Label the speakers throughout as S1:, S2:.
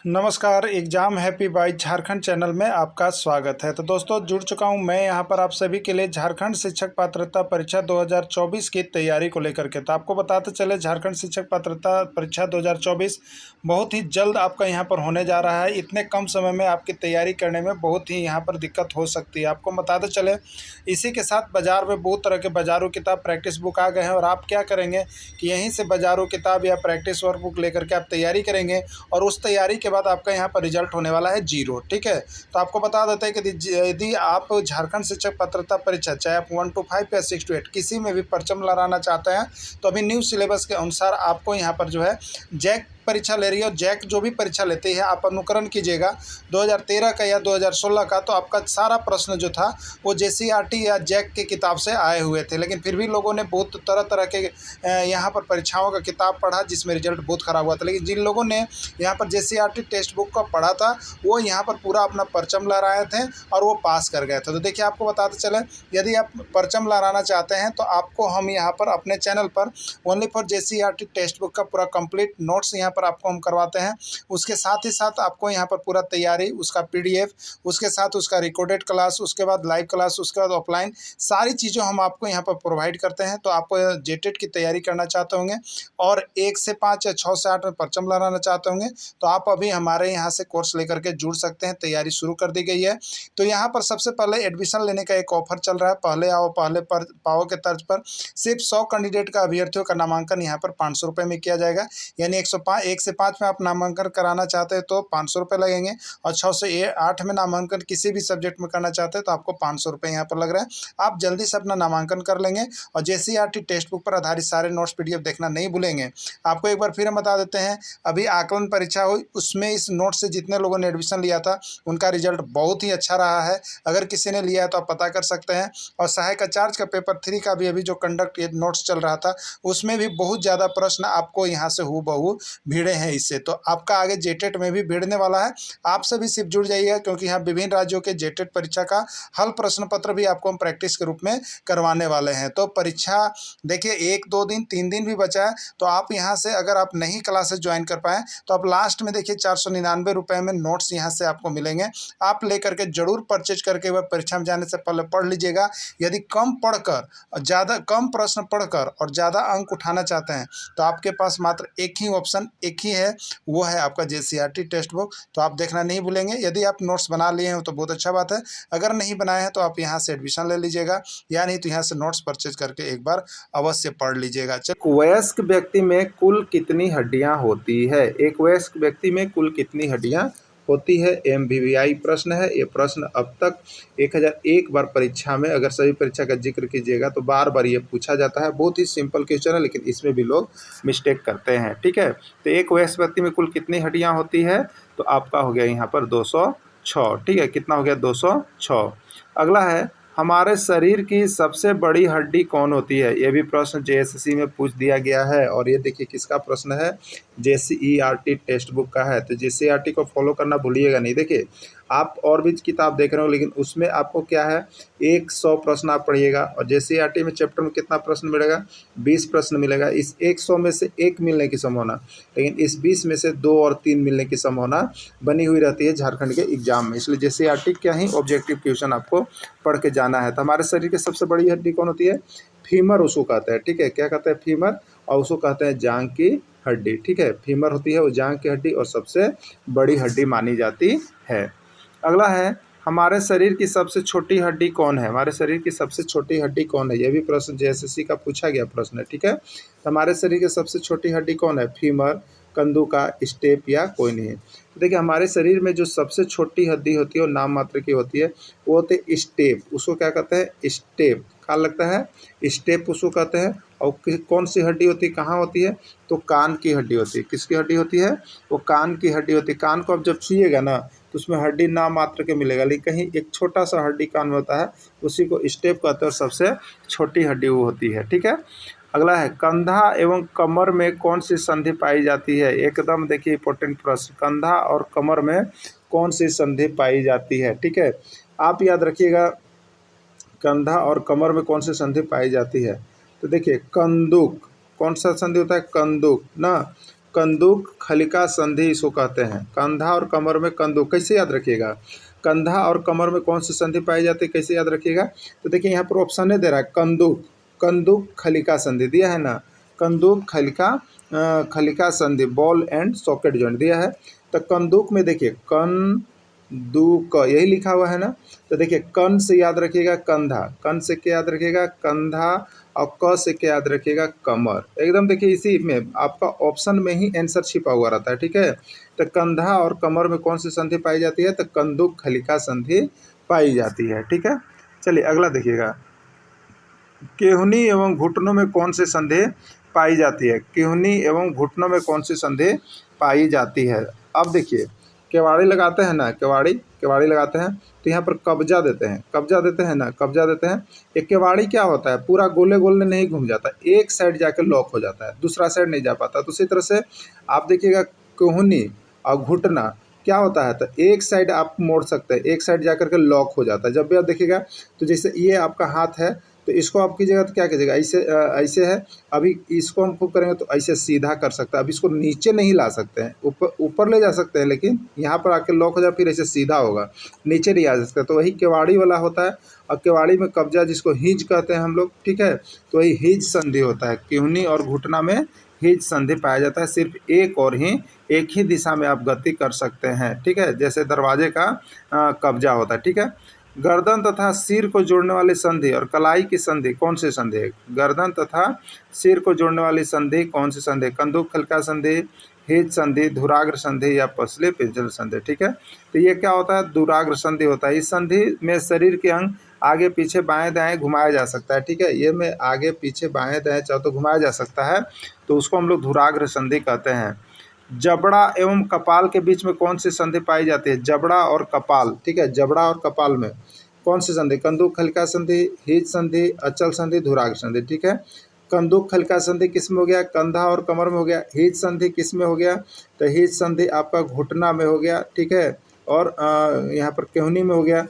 S1: नमस्कार, exam happy by Jharkhand channel में आपका स्वागत है। तो दोस्तों जुड़ चुका हूं मैं यहां पर आप सभी के लिए झारखंड शिक्षक पात्रता परीक्षा 2024 की तैयारी को लेकर के। तो आपको बताते चले झारखंड शिक्षक पात्रता परीक्षा 2024 बहुत ही जल्द आपका यहां पर होने जा रहा है। इतने कम समय में आपकी तैयारी करने में बहुत ही यहां पर दिक्कत हो सकती है। आपको बताते चले इसी के साथ बाज़ार में बहुत तरह के बाज़ारू किताब प्रैक्टिस बुक आ गए हैं और आप क्या करेंगे कि यहीं से बाज़ारू किताब या प्रैक्टिस वर्क बुक लेकर के आप तैयारी करेंगे और उस तैयारी के बाद आपका यहाँ पर रिजल्ट होने वाला है 0। ठीक है, तो आपको बता देते हैं कि यदि आप झारखंड शिक्षक पात्रता परीक्षा चाहे आप 1 to 5 या 6 to 8 किसी में भी परचम लहराना चाहते हैं तो अभी न्यू सिलेबस के अनुसार आपको यहाँ पर जो है जैक परीक्षा ले रही है और जैक जो भी परीक्षा लेती है आप अनुकरण कीजिएगा 2013 का या 2016 का। तो आपका सारा प्रश्न जो था वो जेसीईआरटी या जैक की किताब से आए हुए थे, लेकिन फिर भी लोगों ने बहुत तरह तरह के यहाँ पर परीक्षाओं का किताब पढ़ा जिसमें रिजल्ट बहुत ख़राब हुआ था। लेकिन जिन लोगों ने यहाँ पर जेसीईआरटी टेक्स्ट बुक का पढ़ा था वो यहाँ पर पूरा अपना परचम लहराए थे और वो पास कर गए थे। तो देखिए आपको बताते चले यदि आप परचम लहराना चाहते हैं तो आपको हम यहाँ पर अपने चैनल पर only for JCERT text book का पूरा कंप्लीट नोट्स यहाँ पर आपको हम करवाते हैं। उसके साथ ही साथ आपको यहाँ पर पूरा तैयारी उसका पीडीएफ, उसके साथ उसका रिकॉर्डेड क्लास, उसके बाद लाइव क्लास, उसके बाद ऑफलाइन सारी चीज़ें हम आपको यहाँ पर प्रोवाइड करते हैं। तो आप जेटेट की तैयारी करना चाहते होंगे और 1 से 5 या 6 से 8 में परचम लहराना चाहते होंगे तो आप अभी हमारे यहाँ से कोर्स लेकर के जुड़ सकते हैं। तैयारी शुरू कर दी गई है। तो यहाँ पर सबसे पहले एडमिशन लेने का एक ऑफर चल रहा है, पहले आओ पहले पर पाओ के तर्ज पर सिर्फ 100 कैंडिडेट का अभ्यर्थियों का नामांकन यहाँ पर 500 रुपये में किया जाएगा। यानी 1 से 5 में आप नामांकन कराना चाहते हैं तो 500 रुपये लगेंगे और 6 से 8 में नामांकन किसी भी सब्जेक्ट में करना चाहते हैं तो आपको 500 रुपये यहाँ पर लग रहा है। आप जल्दी से अपना नामांकन कर लेंगे और जेसीईआरटी टेक्स्ट बुक पर आधारित सारे नोट्स पीडीएफ देखना नहीं भूलेंगे। आपको एक बार फिर हम बता देते हैं, अभी आकलन परीक्षा हुई उसमें इस नोट से जितने लोगों ने एडमिशन लिया था उनका रिजल्ट बहुत ही अच्छा रहा है। अगर किसी ने लिया है तो आप पता कर सकते हैं। और सहायक आचार्य का पेपर 3 का भी अभी जो कंडक्ट नोट्स चल रहा था उसमें भी बहुत ज़्यादा प्रश्न आपको यहाँ से हूबहू भिड़े हैं इससे। तो आपका आगे जेटेट में भी भिड़ने वाला है। आप सभी सिर्फ जुड़ जाइएगा क्योंकि यहाँ विभिन्न राज्यों के जेटेट परीक्षा का हल प्रश्न पत्र भी आपको हम प्रैक्टिस के रूप में करवाने वाले हैं। तो परीक्षा देखिए 1-2 दिन 3 दिन भी बचा है तो आप यहाँ से अगर आप नहीं क्लासेस ज्वाइन कर पाएँ तो आप लास्ट में देखिए 499 रुपये में नोट्स यहाँ से आपको मिलेंगे। आप लेकर के जरूर परचेज करके वह परीक्षा में जाने से पहले पढ़ लीजिएगा। यदि कम पढ़कर ज़्यादा कम प्रश्न पढ़कर और ज़्यादा अंक उठाना चाहते हैं तो आपके पास मात्र एक ही ऑप्शन एक ही है, वो है आपका जेसीईआरटी टेक्स्ट बुक। तो आप देखना नहीं भूलेंगे। यदि आप नोट्स बना लिए हैं तो बहुत अच्छा बात है, अगर नहीं बनाए हैं तो आप यहाँ से एडमिशन ले लीजिएगा या नहीं तो यहाँ से नोट्स परचेज करके एक बार अवश्य पढ़ लीजिएगा।
S2: वयस्क व्यक्ति में कुल कितनी हड्डियां होती है? एक वयस्क व्यक्ति में कुल कितनी हड्डियां होती है? एमवीवीआई प्रश्न है। ये प्रश्न अब तक 1001 बार परीक्षा में, अगर सभी परीक्षा का जिक्र कीजिएगा तो बार बार ये पूछा जाता है। बहुत ही सिंपल क्वेश्चन है लेकिन इसमें भी लोग मिस्टेक करते हैं। ठीक है, तो एक वयस्क व्यक्ति में कुल कितनी हड्डियां होती है? तो आपका हो गया यहाँ पर 206। ठीक है, कितना हो गया? 206। अगला है, हमारे शरीर की सबसे बड़ी हड्डी कौन होती है? ये भी प्रश्न जेएसएससी में पूछ दिया गया है और ये देखिए किसका प्रश्न है? जेसीईआरटी टेक्स्ट बुक का है। तो जेसीईआरटी को फॉलो करना भूलिएगा नहीं। देखिए आप और भी किताब देख रहे हो लेकिन उसमें आपको क्या है 100 प्रश्न आप पढ़िएगा और जेसीईआरटी में चैप्टर में कितना प्रश्न मिलेगा? 20 प्रश्न मिलेगा। इस 100 में से 1 मिलने की संभावना, लेकिन इस 20 में से 2 और 3 मिलने की संभावना बनी हुई रहती है झारखंड के एग्जाम में। इसलिए जेसीईआरटी क्या ही ऑब्जेक्टिव क्वेश्चन आपको पढ़ के जाना है। तो हमारे शरीर की सबसे बड़ी हड्डी कौन होती है? फीमर उसको कहते हैं। ठीक है, क्या कहते हैं? फीमर, और उसको कहते हैं जांग की हड्डी। ठीक है, फीमर होती है वो जांग की हड्डी और सबसे बड़ी हड्डी मानी जाती है। अगला है, हमारे शरीर की सबसे छोटी हड्डी कौन है? हमारे शरीर की सबसे छोटी हड्डी कौन है? यह भी प्रश्न जेएसएससी का पूछा गया प्रश्न है। ठीक है, तो हमारे शरीर की सबसे छोटी हड्डी कौन है? फीमर, कंदुका, स्टेप या कोई नहीं है। तो देखिए हमारे शरीर में जो सबसे छोटी हड्डी होती है वो नाम मात्र की होती है, वो होते हैं स्टेप। उसको क्या कहते हैं? स्टेप। कहाँ लगता है? स्टेप उसको कहते हैं। और कौन सी हड्डी होती है, कहाँ होती है? तो कान की हड्डी होती है। किसकी हड्डी होती है? वो कान की हड्डी होती है। कान को आप जब छूइएगा ना तो उसमें हड्डी नाम मात्र के मिलेगा, लेकिन कहीं एक छोटा सा हड्डी कान में होता है उसी को स्टेप कहते हैं और सबसे छोटी हड्डी वो होती है। ठीक है, अगला है, कंधा एवं कमर में कौन सी संधि पाई जाती है? एकदम देखिए इंपॉर्टेंट प्रश्न, कंधा और कमर में कौन सी संधि पाई जाती है? ठीक है, आप याद रखिएगा कंधा और कमर में कौन सी संधि पाई जाती है। तो देखिए कंदुक, कौन सा संधि होता है? कंदुक ना। कंदुक खलिका संधि इसको कहते हैं। कंधा और कमर में कंदुक, कैसे याद रखिएगा, कंधा और कमर में कौन सी संधि पाई जाती है, कैसे याद रखिएगा। तो देखिए यहाँ पर ऑप्शन दे रहा है कंदुक, कंदुक खलिका संधि दिया है ना, कंदुक खलिका संधि, बॉल एंड सॉकेट जॉइंट दिया है। तो कंदुक में देखिए कंदुक यही लिखा हुआ है ना। तो देखिए कन से याद रखिएगा कंधा, कन से क्या याद रखिएगा कंधा, और क से क्या याद रखिएगा कमर। एकदम देखिए इसी में आपका ऑप्शन में ही आंसर छिपा हुआ रहता है, ठीक है। तो कंधा और कमर में कौन सी संधि पाई जाती है, तो कंदुक खलिका संधि पाई जाती है, ठीक है। चलिए अगला देखिएगा, केहूनी एवं घुटनों में कौन सी संधि पाई जाती है, केहूनी एवं घुटनों में कौन सी संधि पाई जाती है। अब देखिए केवाड़ी लगाते हैं ना, केवाड़ी लगाते हैं तो यहाँ पर कब्जा देते हैं, कब्जा देते हैं ना, कब्जा देते हैं। एक केवाड़ी क्या होता है, पूरा गोले गोले नहीं घूम जाता, एक साइड जाकर लॉक हो जाता है, दूसरा साइड नहीं जा पाता। तो उसी तरह से आप देखिएगा केहूनी और घुटना क्या होता है, तो एक साइड आप मोड़ सकते हैं, एक साइड जाकर के लॉक हो जाता है। जब भी आप देखिएगा तो जैसे ये आपका हाथ है, तो इसको आप कीजिएगा तो क्या कीजिएगा, ऐसे है। अभी इसको हम खूब करेंगे तो ऐसे सीधा कर सकता है। अब इसको नीचे नहीं ला सकते हैं, ऊपर ले जा सकते हैं, लेकिन यहाँ पर आके लॉक हो जाए, फिर ऐसे सीधा होगा, नीचे नहीं आ सकता। तो वही केवाड़ी वाला होता है। और केवाड़ी में कब्जा जिसको हिंज कहते हैं हम लोग, ठीक है। तो वही हिंज संधि होता है, केहूनी और घुटना में हिंज संधि पाया जाता है। सिर्फ एक ही दिशा में आप गति कर सकते हैं, ठीक है, जैसे दरवाजे का कब्जा होता है, ठीक है। गर्दन तथा सिर को जोड़ने वाली संधि और कलाई की संधि कौन सी संधि है, गर्दन तथा सिर को जोड़ने वाली संधि कौन सी संधि, कंदुक खलिका संधि, हिंज संधि, धुराग्र संधि या पसली पिंजल संधि, ठीक है। तो ये क्या होता है, धुराग्र संधि होता है। इस संधि में शरीर के अंग आगे पीछे बाएं दाएं घुमाया जा सकता है, ठीक है। ये में आगे पीछे बाएं दाएं चाहे तो घुमाया जा सकता है, तो उसको हम लोग धुराग्र संधि कहते हैं। जबड़ा एवं कपाल के बीच में कौन सी संधि पाई जाती है, जबड़ा और कपाल, ठीक है। जबड़ा और कपाल में कौन सी संधि, कंदुक खलिका संधि, हिंज संधि, अचल संधि, धुराग्र संधि, ठीक है। कंदुक खलिका संधि किस में हो गया, कंधा और कमर में हो गया। हिंज संधि किस में हो गया, तो हिंज संधि आपका घुटना में हो गया, ठीक है। और यहाँ पर केहूनी में हो गया।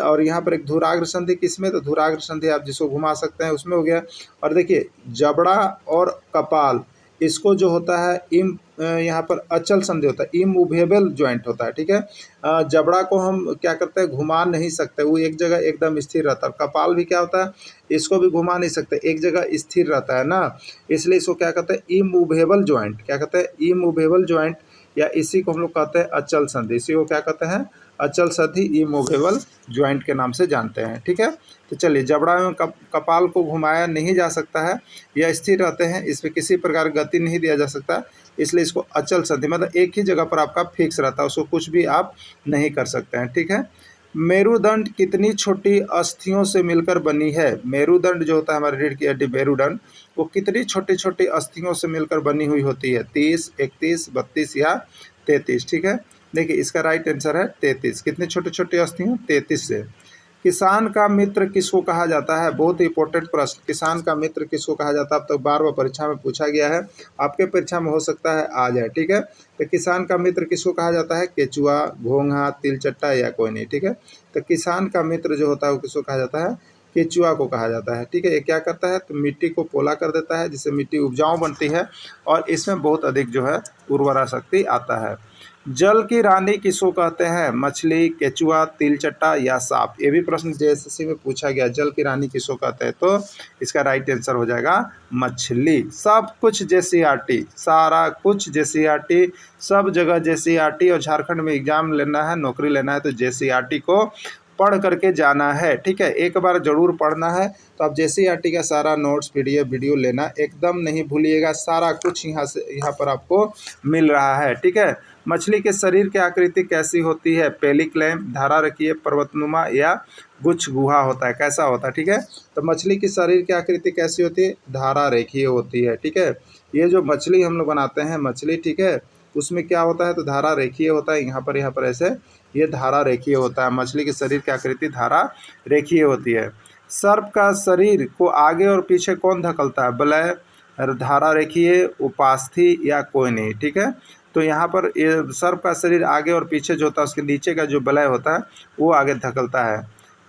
S2: और यहाँ पर एक धुराग्र संधि किस में, तो धुराग्र संधि आप जिसको घुमा सकते हैं उसमें हो गया। और देखिए जबड़ा और कपाल, इसको जो होता है यहाँ पर अचल संधि होता है, इमूवेबल जॉइंट होता है, ठीक है। जबड़ा को हम क्या करते हैं, घुमा नहीं सकते, वो एक जगह एकदम स्थिर रहता है। कपाल भी क्या होता है, इसको भी घुमा नहीं सकते, एक जगह स्थिर रहता है ना, इसलिए इसको क्या कहते हैं, इमूवेबल जॉइंट, क्या कहते हैं, इमूवेबल जॉइंट, या इसी को हम लोग कहते हैं अचल संधि। इसी को क्या कहते हैं, अचल संधि, इमूवेबल जॉइंट के नाम से जानते हैं, ठीक है। तो चलिए जबड़ा में कपाल को घुमाया नहीं जा सकता है, या स्थिर रहते हैं, इस पर किसी प्रकार गति नहीं दिया जा सकता, इसलिए इसको अचल संधि, मतलब एक ही जगह पर आपका फिक्स रहता है, उसको कुछ भी आप नहीं कर सकते हैं, ठीक है। मेरुदंड कितनी छोटी अस्थियों से मिलकर बनी है, मेरुदंड जो होता है हमारी रीढ़ की हड्डी मेरुदंड, वो कितनी छोटी छोटी अस्थियों से मिलकर बनी हुई होती है, 30, 31, 32 या 33, ठीक है। देखिए इसका राइट आंसर है 33। कितनी छोटी छोटी अस्थियाँ, 33 से। किसान का मित्र किसको कहा जाता है, बहुत ही इंपॉर्टेंट प्रश्न, किसान का मित्र किसको कहा जाता है, अब तक बार बार परीक्षा में पूछा गया है, आपके परीक्षा में हो सकता है आ जाए, ठीक है। तो किसान का मित्र किसको कहा जाता है, केचुआ, घोंघा, तिलचट्टा या कोई नहीं, ठीक है। तो किसान का मित्र जो होता है वो किसको कहा जाता है, केचुआ को कहा जाता है, ठीक है। ये क्या करता है, तो मिट्टी को पोला कर देता है, जिससे मिट्टी उपजाऊ बनती है और इसमें बहुत अधिक जो है उर्वरा शक्ति आता है। जल की रानी किसको कहते हैं, मछली, केचुआ, तिलचट्टा या सांप। ये भी प्रश्न जेएसएससी में पूछा गया, जल की रानी किसको कहते हैं, तो इसका राइट आंसर हो जाएगा मछली। सब कुछ जेसीईआरटी, सारा कुछ जेसीईआरटी, सब जगह जेसीईआरटी, और झारखंड में एग्जाम लेना है, नौकरी लेना है तो जेसीईआरटी को पढ़ करके जाना है, ठीक है। एक बार जरूर पढ़ना है। तो आप जेसीईआरटी का सारा नोट्स पीडीएफ वीडियो लेना एकदम नहीं भूलिएगा, सारा कुछ यहाँ पर आपको मिल रहा है, ठीक है। मछली के शरीर की आकृति कैसी होती है, पेलिक लैंप, धारा रखिए, पर्वतनुमा या गुच्छ गुहा होता है, कैसा होता है, ठीक है। तो मछली की शरीर की आकृति कैसी होती है, धारा रेखीय होती है, ठीक है। ये जो मछली हम लोग बनाते हैं मछली, ठीक है, उसमें क्या होता है, तो धारा रेखीय होता है। यहाँ पर ऐसे ये धारा रेखीय होता है, मछली के शरीर की आकृति धारा रेखीय होती है। सर्प का शरीर को आगे और पीछे कौन धकलता है, वलय, धारा रेखीय, उपास्थि या कोई नहीं, ठीक है। तो यहाँ पर सर्प का शरीर आगे और पीछे जो होता है, उसके नीचे का जो वलय होता है वो आगे धकलता है।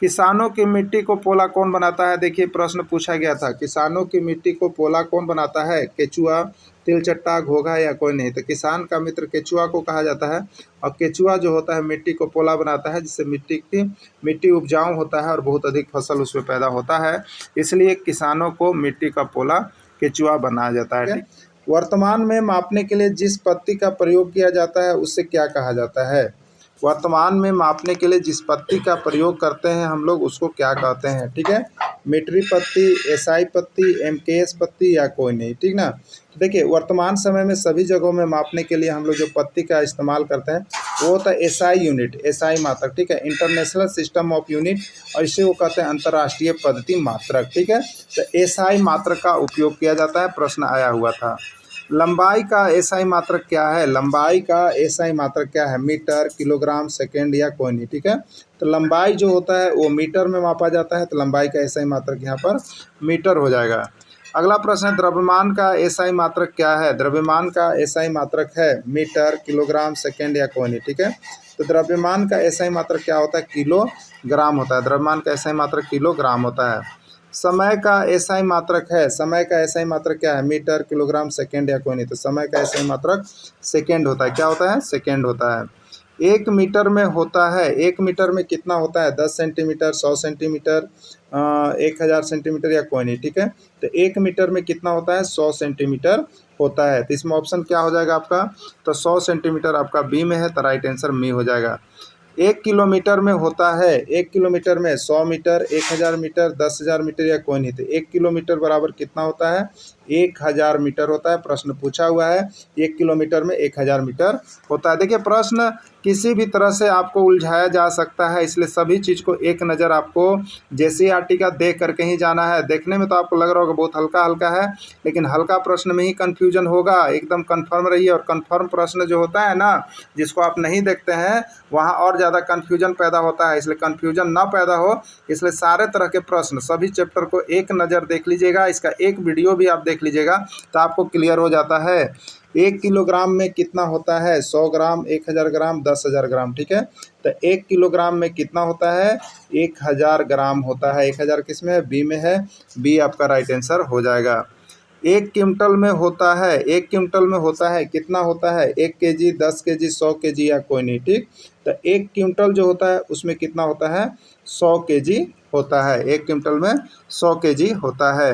S2: किसानों की मिट्टी को पोला कौन बनाता है, देखिए प्रश्न पूछा गया था, किसानों की मिट्टी को पोला कौन बनाता है, केचुआ, तिलचट्टा, घोघा या कोई नहीं। तो किसान का मित्र केचुआ को कहा जाता है, और केचुआ जो होता है मिट्टी को पोला बनाता है, जिससे मिट्टी उपजाऊ होता है और बहुत अधिक फसल उसमें पैदा होता है, इसलिए किसानों को मिट्टी का पोला केचुआ बनाया जाता है। वर्तमान में मापने के लिए जिस पत्ती का प्रयोग किया जाता है उसे क्या कहा जाता है? वर्तमान में मापने के लिए जिस पत्ती का प्रयोग करते हैं हम लोग उसको क्या कहते हैं? ठीक है, मीटरी पत्ती, एसआई पत्ती, एमकेएस पत्ती या कोई नहीं। ठीक ना। तो देखिए वर्तमान समय में सभी जगहों में मापने के लिए हम लोग जो पत्ती का इस्तेमाल करते हैं वो होता है एसआई यूनिट, एसआई मात्रक। ठीक है, इंटरनेशनल सिस्टम ऑफ यूनिट, और इसे वो कहते हैं अंतर्राष्ट्रीय पद्धति मात्रक। ठीक है, तो एसआई मात्रक का उपयोग किया जाता है, प्रश्न आया हुआ था। लंबाई का एसआई मात्रक क्या है? लंबाई का एसआई मात्रक क्या है? मीटर, किलोग्राम, सेकेंड या कोई नहीं। ठीक है, तो लंबाई जो होता है वो मीटर में मापा जाता है, तो लंबाई का एसआई मात्रक यहाँ पर मीटर हो जाएगा। अगला प्रश्न है, द्रव्यमान का एसआई मात्रक क्या है? द्रव्यमान का एसआई मात्रक है मीटर, किलोग्राम, सेकेंड या कोई नहीं। ठीक है, तो द्रव्यमान का एसआई मात्रक क्या होता है? किलोग्राम होता है। द्रव्यमान का एसआई मात्रक किलोग्राम होता है। समय का एसआई मात्रक है, समय का एसआई मात्रक क्या है? मीटर, किलोग्राम, सेकेंड या कोई नहीं। तो समय का एसआई मात्रक सेकेंड होता है। क्या होता है? सेकेंड होता है। 1 मीटर में होता है, 1 मीटर में कितना होता है? 10 सेंटीमीटर, 100 सेंटीमीटर, 1000 सेंटीमीटर या कोई नहीं। ठीक है, तो 1 मीटर में कितना होता है? 100 सेंटीमीटर होता है। तो इसमें ऑप्शन क्या हो जाएगा आपका? तो 100 सेंटीमीटर आपका बी में है, तो राइट आंसर मी हो जाएगा। 1 किलोमीटर में होता है, 1 किलोमीटर में 100 मीटर, 1000 मीटर, 10,000 मीटर या कोई नहीं। तो 1 किलोमीटर बराबर कितना होता है? 1000 मीटर होता है। प्रश्न पूछा हुआ है 1 किलोमीटर में 1000 मीटर होता है। देखिए प्रश्न किसी भी तरह से आपको उलझाया जा सकता है, इसलिए सभी चीज़ को एक नज़र आपको जेसीईआरटी का देख करके ही जाना है। देखने में तो आपको लग रहा होगा बहुत हल्का हल्का है, लेकिन हल्का प्रश्न में ही कन्फ्यूजन होगा। एकदम कन्फर्म रहिए, और कन्फर्म प्रश्न जो होता है ना, जिसको आप नहीं देखते हैं वहाँ और ज़्यादा कन्फ्यूजन पैदा होता है। इसलिए कन्फ्यूजन ना पैदा हो, इसलिए सारे तरह के प्रश्न सभी चैप्टर को एक नज़र देख लीजिएगा। इसका एक वीडियो भी आप देख लीजिएगा तो आपको क्लियर हो जाता है। 1 किलोग्राम में कितना होता है? 100 ग्राम, 1000 ग्राम, 10,000 ग्राम। ठीक है, तो 1 किलोग्राम में कितना होता है? 1000 ग्राम होता है। 1000 किस में है? बी में है, बी आपका राइट आंसर हो जाएगा। 1 क्विंटल में होता है, 1 क्विंटल में होता है कितना होता है? 1 केजी, 10 केजी, 100 केजी या कोई नहीं। ठीक, तो 1 क्विंटल जो होता है उसमें कितना होता है? 100 केजी होता है। 1 क्विंटल में 100 केजी होता है।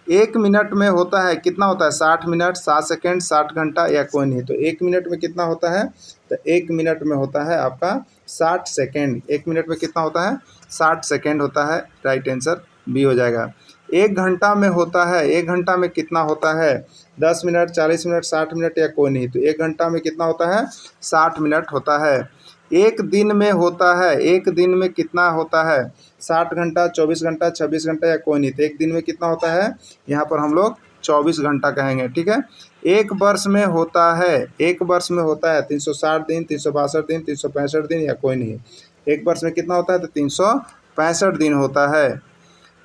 S2: 1 मिनट में होता है कितना होता है? 60 मिनट, 60 सेकेंड, 60 घंटा या कोई नहीं। तो 1 मिनट में कितना होता है? तो 1 मिनट में होता है आपका 60 सेकेंड। 1 मिनट में कितना होता है? 60 सेकेंड होता है। राइट आंसर बी हो जाएगा। 1 घंटा में होता है, 1 घंटा में कितना होता है? 10 मिनट, 40 मिनट, 60 मिनट या कोई नहीं। तो 1 घंटा में कितना होता है? 60 मिनट होता है। 1 दिन में होता है, 1 दिन में कितना होता है? 60 घंटा, 24 घंटा, 26 घंटा या कोई नहीं। तो 1 दिन में कितना होता है? यहाँ पर हम लोग 24 घंटा कहेंगे। ठीक है, 1 वर्ष में होता है, 1 वर्ष में होता है 360 दिन, 362 दिन, 365 दिन या कोई नहीं। 1 वर्ष में कितना होता है? तो 365 दिन होता है।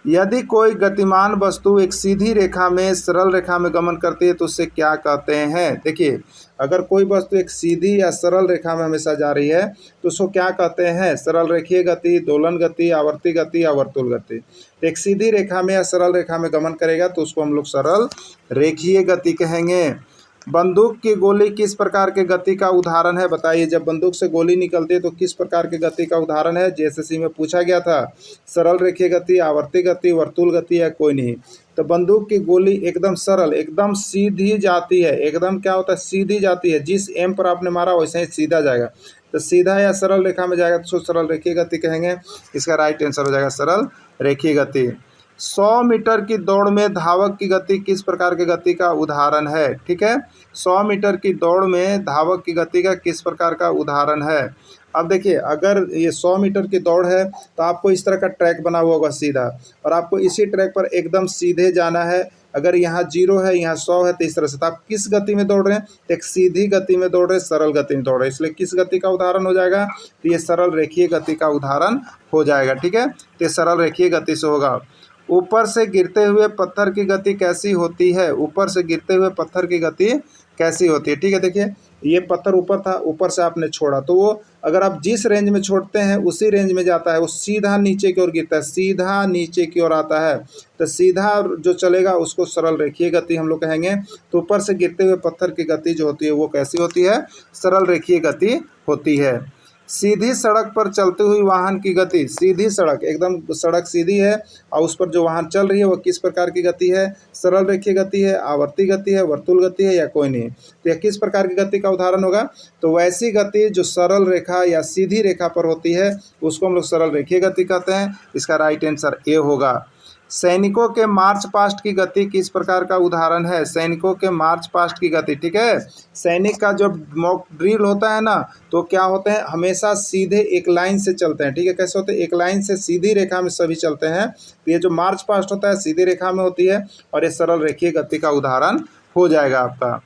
S2: यदि कोई गतिमान वस्तु एक सीधी रेखा में, सरल रेखा में गमन करती है तो उससे क्या कहते हैं? देखिए अगर कोई वस्तु एक सीधी या सरल रेखा में हमेशा जा रही है तो उसको क्या कहते हैं? सरल रेखीय गति, दोलन गति, आवर्ती गति या वर्तुल गति। एक सीधी रेखा में या सरल रेखा में गमन करेगा तो उसको हम लोग सरल रेखीय गति कहेंगे। बंदूक की गोली किस प्रकार के गति का उदाहरण है? बताइए, जब बंदूक से गोली निकलती है तो किस प्रकार की गति का उदाहरण है? जेएसएससी में पूछा गया था। सरल रेखीय गति, आवर्ती गति, वर्तुल गति या कोई नहीं। तो बंदूक की गोली एकदम सरल, एकदम सीधी जाती है। एकदम क्या होता है? सीधी जाती है। जिस एम पर आपने मारा वैसे ही सीधा जाएगा। तो सीधा या सरल रेखा में जाएगा तो उसको सरल रेखीय गति कहेंगे। इसका राइट आंसर हो जाएगा सरल रेखीय गति। 100 मीटर की दौड़ में धावक की गति किस प्रकार की गति का उदाहरण है? ठीक है, 100 मीटर की दौड़ में धावक की गति का किस प्रकार का उदाहरण है? अब देखिए अगर ये 100 मीटर की दौड़ है तो आपको इस तरह का ट्रैक बना हुआ होगा सीधा, और आपको इसी ट्रैक पर एकदम सीधे जाना है। अगर यहाँ 0 है, यहाँ 100 है, तो इस तरह से। तो आप किस गति में दौड़ रहे हैं? एक सीधी गति में दौड़ रहे हैं, सरल गति में दौड़ रहे हैं, इसलिए किस गति का उदाहरण हो जाएगा? तो ये सरल रेखीय गति का उदाहरण हो जाएगा। ठीक है, तो ये सरल रेखीय गति से होगा। ऊपर से गिरते हुए पत्थर की गति कैसी होती है? ऊपर से गिरते हुए पत्थर की गति कैसी होती है? ठीक है, देखिए ये पत्थर ऊपर था, ऊपर से आपने छोड़ा तो वो अगर आप जिस रेंज में छोड़ते हैं उसी रेंज में जाता है, वो सीधा नीचे की ओर गिरता है, सीधा नीचे की ओर आता है। तो सीधा जो चलेगा उसको सरल रेखीय गति हम लोग कहेंगे। तो ऊपर से गिरते हुए पत्थर की गति जो होती है वो कैसी होती है? सरल रेखीय गति होती है। सीधी सड़क पर चलती हुई वाहन की गति, सीधी सड़क, एकदम सड़क सीधी है और उस पर जो वाहन चल रही है वो किस प्रकार की गति है? सरल रेखीय गति है, आवर्ती गति है, वर्तुल गति है या कोई नहीं। तो यह किस प्रकार की गति का उदाहरण होगा? तो वैसी गति जो सरल रेखा या सीधी रेखा पर होती है उसको हम लोग सरल रेखीय गति कहते हैं। इसका राइट आंसर ए होगा। सैनिकों के मार्च पास्ट की गति किस प्रकार का उदाहरण है? सैनिकों के मार्च पास्ट की गति, ठीक है। सैनिक का जो मॉक ड्रिल होता है ना, तो क्या होते हैं? हमेशा सीधे एक लाइन से चलते हैं, ठीक है। कैसे होते हैं? एक लाइन से सीधी रेखा में सभी चलते हैं। तो ये जो मार्च पास्ट होता है सीधी रेखा में होती है और ये सरल रेखीय गति का उदाहरण हो जाएगा आपका।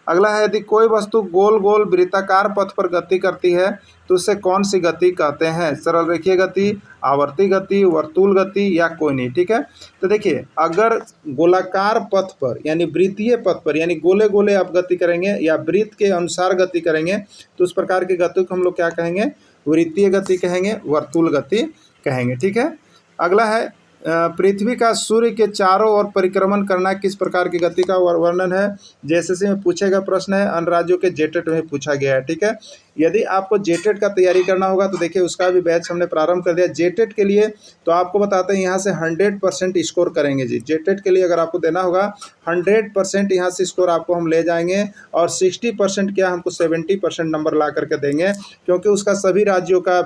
S2: अगला है, यदि कोई वस्तु गोल गोल वृत्ताकार पथ पर गति करती है तो उसे कौन सी गति कहते हैं? सरल रेखीय गति, आवर्ती गति, वर्तुल गति या कोई नहीं, ठीक है। तो देखिए, अगर गोलाकार पथ पर यानी वृत्तीय पथ पर यानी गोले गोले आप गति करेंगे या वृत्त के अनुसार गति करेंगे तो उस प्रकार की गति को हम लोग क्या कहेंगे? वृत्तीय गति कहेंगे, वर्तुल गति कहेंगे, ठीक है। अगला है, पृथ्वी का सूर्य के चारों ओर परिक्रमण करना किस प्रकार की गति का वर्णन है? जेएसएससी में पूछे गया प्रश्न है, अन्य राज्यों के जेटेट में पूछा गया है, ठीक है। यदि आपको जेटेट का तैयारी करना होगा तो देखिए उसका भी बैच हमने प्रारंभ कर दिया। जेटेट के लिए तो आपको बताते हैं यहाँ से 100% स्कोर करेंगे जी। जेटेट के लिए अगर आपको देना होगा 100% यहाँ से स्कोर आपको हम ले जाएंगे और 60% क्या हमको 70% नंबर ला करके देंगे, क्योंकि उसका सभी राज्यों का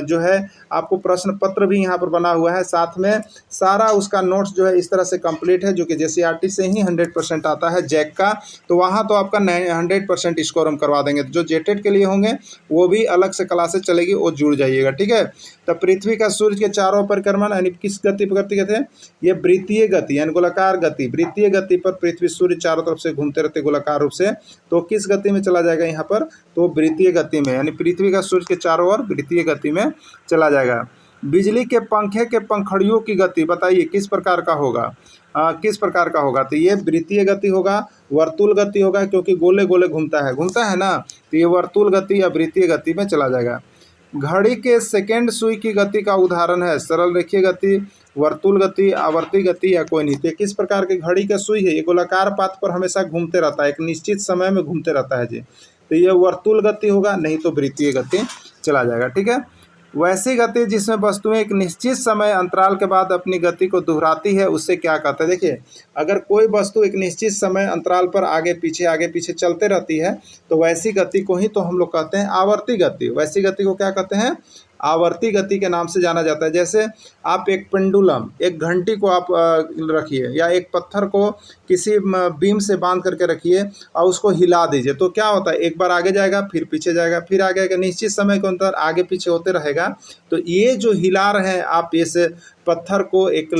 S2: जो है आपको प्रश्न पत्र भी यहाँ पर बना हुआ है। साथ में सारा उसका नोट्स जो है इस तरह से कंप्लीट है, जो कि जेसीईआरटी से ही 100% आता है जैक का, तो वहाँ तो आपका 100% स्कोर हम करवा देंगे। जो जेटेट के लिए होंगे वो भी अलग से क्लासेस चलेगी, वो जुड़ जाइएगा, ठीक है। तो पृथ्वी का सूर्य के चारों परिक्रमण यानी किस गति पर गति कहते हैं? ये वृत्तीय गति यानी गोलाकार गति। वृत्तीय गति पर पृथ्वी सूर्य चारों तरफ से घूमते रहते गोलाकार रूप से, तो किस गति में चला जाएगा यहाँ पर? तो वृत्तीय गति में, यानी पृथ्वी का सूर्य के चारों ओर वृत्तीय गति में चला जाएगा। बिजली के पंखे के पंखड़ियों की गति बताइए किस प्रकार का होगा? किस प्रकार का होगा? तो ये वृत्तीय गति होगा, वर्तुल गति होगा, क्योंकि गोले गोले घूमता है ना, तो ये वर्तुल गति या वृत्तीय गति में चला जाएगा। घड़ी के सेकेंड सुई की गति का उदाहरण है? सरल रेखीय गति, वर्तुल गति, आवर्ती गति या कोई नहीं। तो किस प्रकार की घड़ी का सुई है? ये गोलाकार पाथ पर हमेशा घूमते रहता है, एक निश्चित समय में घूमते रहता है जी। तो ये वर्तुल गति होगा, नहीं तो वृत्तीय गति चला जाएगा, ठीक है। वैसी गति जिसमें वस्तुएं एक निश्चित समय अंतराल के बाद अपनी गति को दोहराती है उससे क्या कहते हैं? देखिए, अगर कोई वस्तु एक निश्चित समय अंतराल पर आगे पीछे चलते रहती है तो वैसी गति को ही तो हम लोग कहते हैं आवर्ती गति। वैसी गति को क्या कहते हैं? आवर्ती गति के नाम से जाना जाता है। जैसे आप एक पेंडुलम, एक घंटी को आप रखिए या एक पत्थर को किसी बीम से बांध करके रखिए और उसको हिला दीजिए, तो क्या होता है? एक बार आगे जाएगा, फिर पीछे जाएगा, फिर आगे आएगा, निश्चित समय के अंतर आगे पीछे होते रहेगा। तो ये जो हिला रहे हैं आप इस पत्थर को एक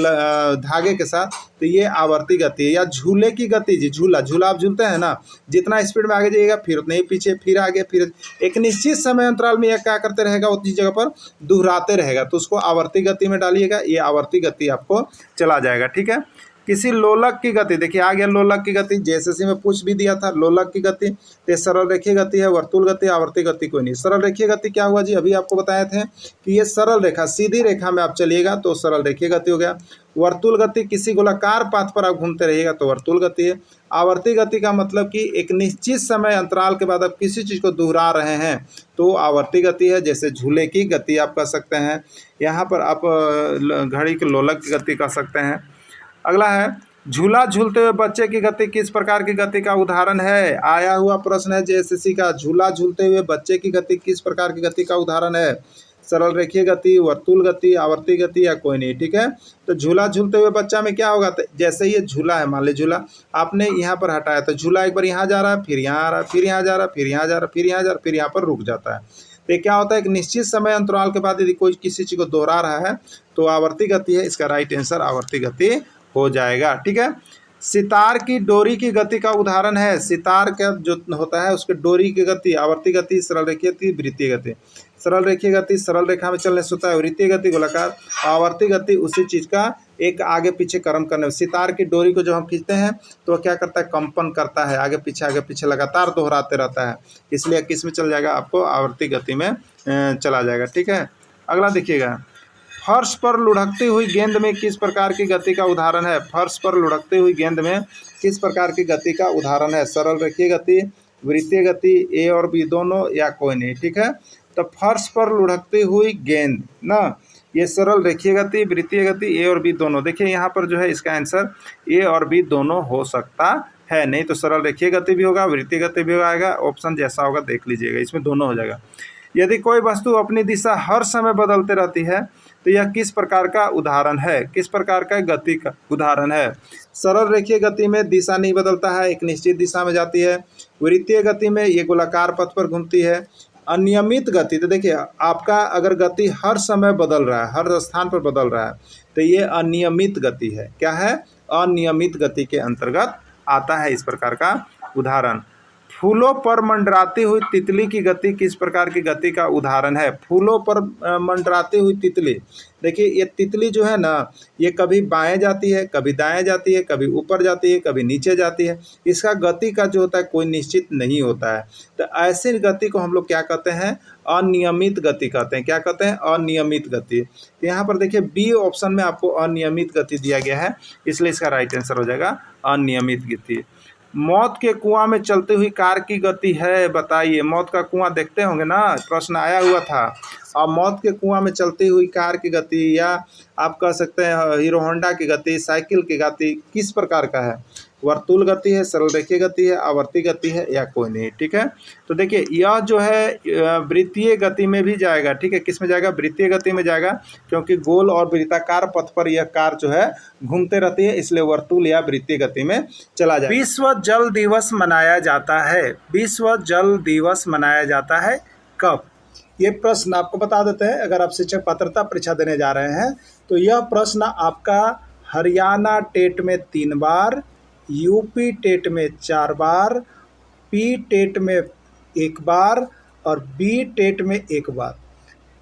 S2: धागे के साथ, तो ये आवर्ती गति है। या झूले की गति जी, झूला आप झूलते हैं ना, जितना स्पीड में आगे जाइएगा फिर उतने ही पीछे, फिर आगे, फिर एक निश्चित समय अंतराल में यह क्या करते रहेगा? उतनी जगह पर दोहराते रहेगा, तो उसको आवर्ती गति में डालिएगा, ये आवर्ती गति आपको चला जाएगा, ठीक है। किसी लोलक की गति, देखिए आ गया लोलक की गति, जेएसएससी में पूछ भी दिया था लोलक की गति। तो सरल रेखीय गति है, वर्तुल गति, आवर्ती गति कोई नहीं। सरल रेखीय गति क्या हुआ जी? अभी आपको बताए थे कि ये सरल रेखा, सीधी रेखा में आप चलिएगा तो सरल रेखीय गति हो गया। वर्तुल गति किसी गोलाकार पाथ पर आप घूमते रहिएगा तो वर्तुल गति है। आवर्ती गति का मतलब कि एक निश्चित समय अंतराल के बाद आप किसी चीज़ को दोहरा रहे हैं तो आवर्ती गति है। जैसे झूले की गति आप कह सकते हैं, यहाँ पर आप घड़ी के लोलक की गति कह सकते हैं। अगला है, झूला झूलते हुए बच्चे की गति किस प्रकार की गति का उदाहरण है? आया हुआ प्रश्न है जेएसएससी का। झूला झूलते हुए बच्चे की गति किस प्रकार की गति का उदाहरण है? सरल रेखीय गति, वर्तुल गति, आवर्ती गति या कोई नहीं, ठीक है। तो झूला झूलते हुए बच्चा में क्या होगा? जैसे ये झूला है, मान लीजिए झूला आपने यहाँ पर हटाया तो झूला एक बार यहाँ जा रहा है, फिर यहाँ आ रहा है, फिर यहाँ जा रहा है, फिर यहाँ जा रहा है, फिर यहाँ जा रहा है, फिर यहाँ पर रुक जाता है। तो क्या होता है? एक निश्चित समय अंतराल के बाद यदि कोई किसी चीज़ को दोहरा रहा है तो आवर्ती गति है। इसका राइट आंसर आवर्ती गति हो जाएगा, ठीक है। सितार की डोरी की गति का उदाहरण है? सितार का जो होता है उसके डोरी की गति, आवर्ती गति, सरल रेखीय गति, वृत्तीय गति। सरल रेखीय गति सरल रेखा में चलने से होता है, वृत्तीय गति गोलाकार, आवर्ती गति उसी चीज़ का एक आगे पीछे कर्म करने में। सितार की डोरी को जब हम खींचते हैं तो वह क्या करता है, कंपन करता है, आगे पीछे लगातार दोहराते रहता है, इसलिए किस में चल जाएगा, आपको आवर्ती गति में चला जाएगा। ठीक है, अगला देखिएगा, फर्श पर लुढ़कती हुई गेंद में किस प्रकार की गति का उदाहरण है। फर्श पर लुढ़कती हुई गेंद में किस प्रकार की गति का उदाहरण है। सरल रेखीय गति, वृत्तीय गति, ए और बी दोनों, या कोई नहीं। ठीक है, तो फर्श पर लुढ़कती हुई गेंद ना, ये सरल रेखीय गति, वृत्तीय गति, ए और बी दोनों। देखिए यहाँ पर जो है इसका आंसर ए और बी दोनों हो सकता है, नहीं तो सरल रेखीय गति भी होगा, वृत्तीय गति भी होगा, ऑप्शन जैसा होगा देख लीजिएगा, इसमें दोनों हो जाएगा। यदि कोई वस्तु अपनी दिशा हर समय बदलते रहती है तो यह किस प्रकार का उदाहरण है, किस प्रकार का गति का उदाहरण है। सरल रेखीय गति में दिशा नहीं बदलता है, एक निश्चित दिशा में जाती है। वृत्तीय गति में ये गोलाकार पथ पर घूमती है। अनियमित गति, तो देखिए आपका अगर गति हर समय बदल रहा है, हर स्थान पर बदल रहा है, तो ये अनियमित गति है। क्या है, अनियमित गति के अंतर्गत आता है इस प्रकार का उदाहरण। फूलों पर मंडराती हुई तितली की गति किस प्रकार की गति का उदाहरण है। फूलों पर मंडराती हुई तितली, देखिए ये तितली जो है ना, ये कभी बाएं जाती है, कभी दाएं जाती है, कभी ऊपर जाती है, कभी नीचे जाती है। इसका गति का जो होता है कोई निश्चित नहीं होता है। तो ऐसी गति को हम लोग क्या कहते हैं, अनियमित गति कहते हैं। क्या कहते हैं, अनियमित गति। तो यहाँ पर देखिए बी ऑप्शन में आपको अनियमित गति दिया गया है, इसलिए इसका राइट आंसर हो जाएगा अनियमित गति। मौत के कुआं में चलती हुई कार की गति है, बताइए। मौत का कुआं देखते होंगे ना, प्रश्न आया हुआ था। और मौत के कुआं में चलती हुई कार की गति, या आप कह सकते हैं हीरो होंडा की गति, साइकिल की गति किस प्रकार का है। वर्तुल गति है, सरल रेखीय गति है, आवर्ती गति है, या कोई नहीं। ठीक है, तो देखिए यह जो है वृत्तीय गति में भी जाएगा। ठीक है, किस में जाएगा, वृत्तीय गति में जाएगा, क्योंकि गोल और वृत्ताकार पथ पर यह कार जो है घूमते रहती है, इसलिए वर्तुल या वृत्तीय गति में चला जाएगा। विश्व जल दिवस मनाया जाता है, विश्व जल दिवस मनाया जाता है कब। ये प्रश्न आपको बता देते हैं, अगर आप शिक्षक पात्रता परीक्षा देने जा रहे हैं तो यह प्रश्न आपका हरियाणा टेट में 3 बार, यूपी टेट में 4 बार, पी टेट में 1 बार और बी टेट में 1 बार।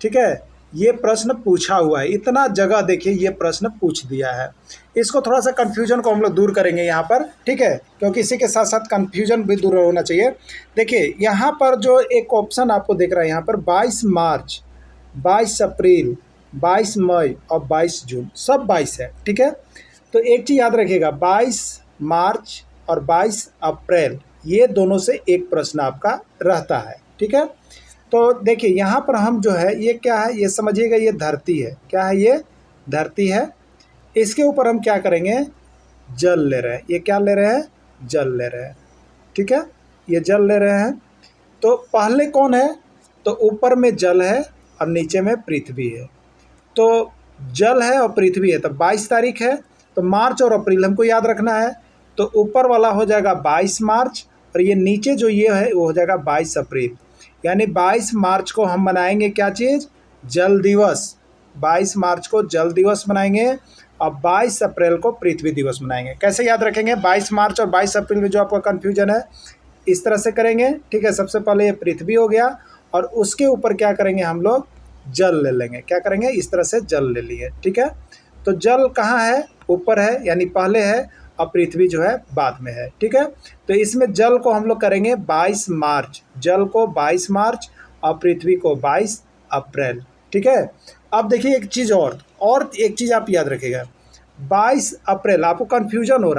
S2: ठीक है, ये प्रश्न पूछा हुआ है, इतना जगह देखिए ये प्रश्न पूछ दिया है। इसको थोड़ा सा कन्फ्यूजन को हम लोग दूर करेंगे यहाँ पर। ठीक है, क्योंकि इसी के साथ साथ कन्फ्यूजन भी दूर होना चाहिए। देखिए यहाँ पर जो एक ऑप्शन आपको दिख रहा है, यहाँ पर 22 मार्च, 22 अप्रैल, 22 मई और 22 जून, सब 22 है। ठीक है, तो एक चीज़ याद रखिएगा, 22 मार्च और 22 अप्रैल, ये दोनों से एक प्रश्न आपका रहता है। ठीक है, तो देखिए यहाँ पर हम जो है, ये क्या है, ये समझिएगा, ये धरती है। क्या है, ये धरती है। इसके ऊपर हम क्या करेंगे, जल ले रहे हैं। ये क्या ले रहे हैं, जल ले रहे हैं। ठीक है, ये जल ले रहे हैं। तो पहले कौन है, तो ऊपर में जल है और नीचे में पृथ्वी है। तो जल है और पृथ्वी है, तो 22 तारीख है, तो मार्च और अप्रैल हमको याद रखना है। तो ऊपर वाला हो जाएगा 22 मार्च और ये नीचे जो ये है वो हो जाएगा 22 अप्रैल। यानी 22 मार्च को हम मनाएंगे क्या चीज़, जल दिवस। 22 मार्च को जल दिवस मनाएंगे और 22 अप्रैल को पृथ्वी दिवस मनाएंगे। कैसे याद रखेंगे, 22 मार्च और 22 अप्रैल में जो आपका कन्फ्यूजन है, इस तरह से करेंगे। ठीक है, सबसे पहले ये पृथ्वी हो गया और उसके ऊपर क्या करेंगे, हम लोग जल ले लेंगे। क्या करेंगे, इस तरह से जल ले लिए। ठीक है, तो जल कहाँ है, ऊपर है, यानी पहले है, और पृथ्वी जो है बाद में है। ठीक है, तो इसमें जल को हम लोग करेंगे 22 मार्च, जल को 22 मार्च और पृथ्वी को 22 अप्रैल। ठीक है, अब देखिए एक चीज़ और एक चीज़ आप याद रखिएगा, 22 अप्रैल, आपको कन्फ्यूजन हो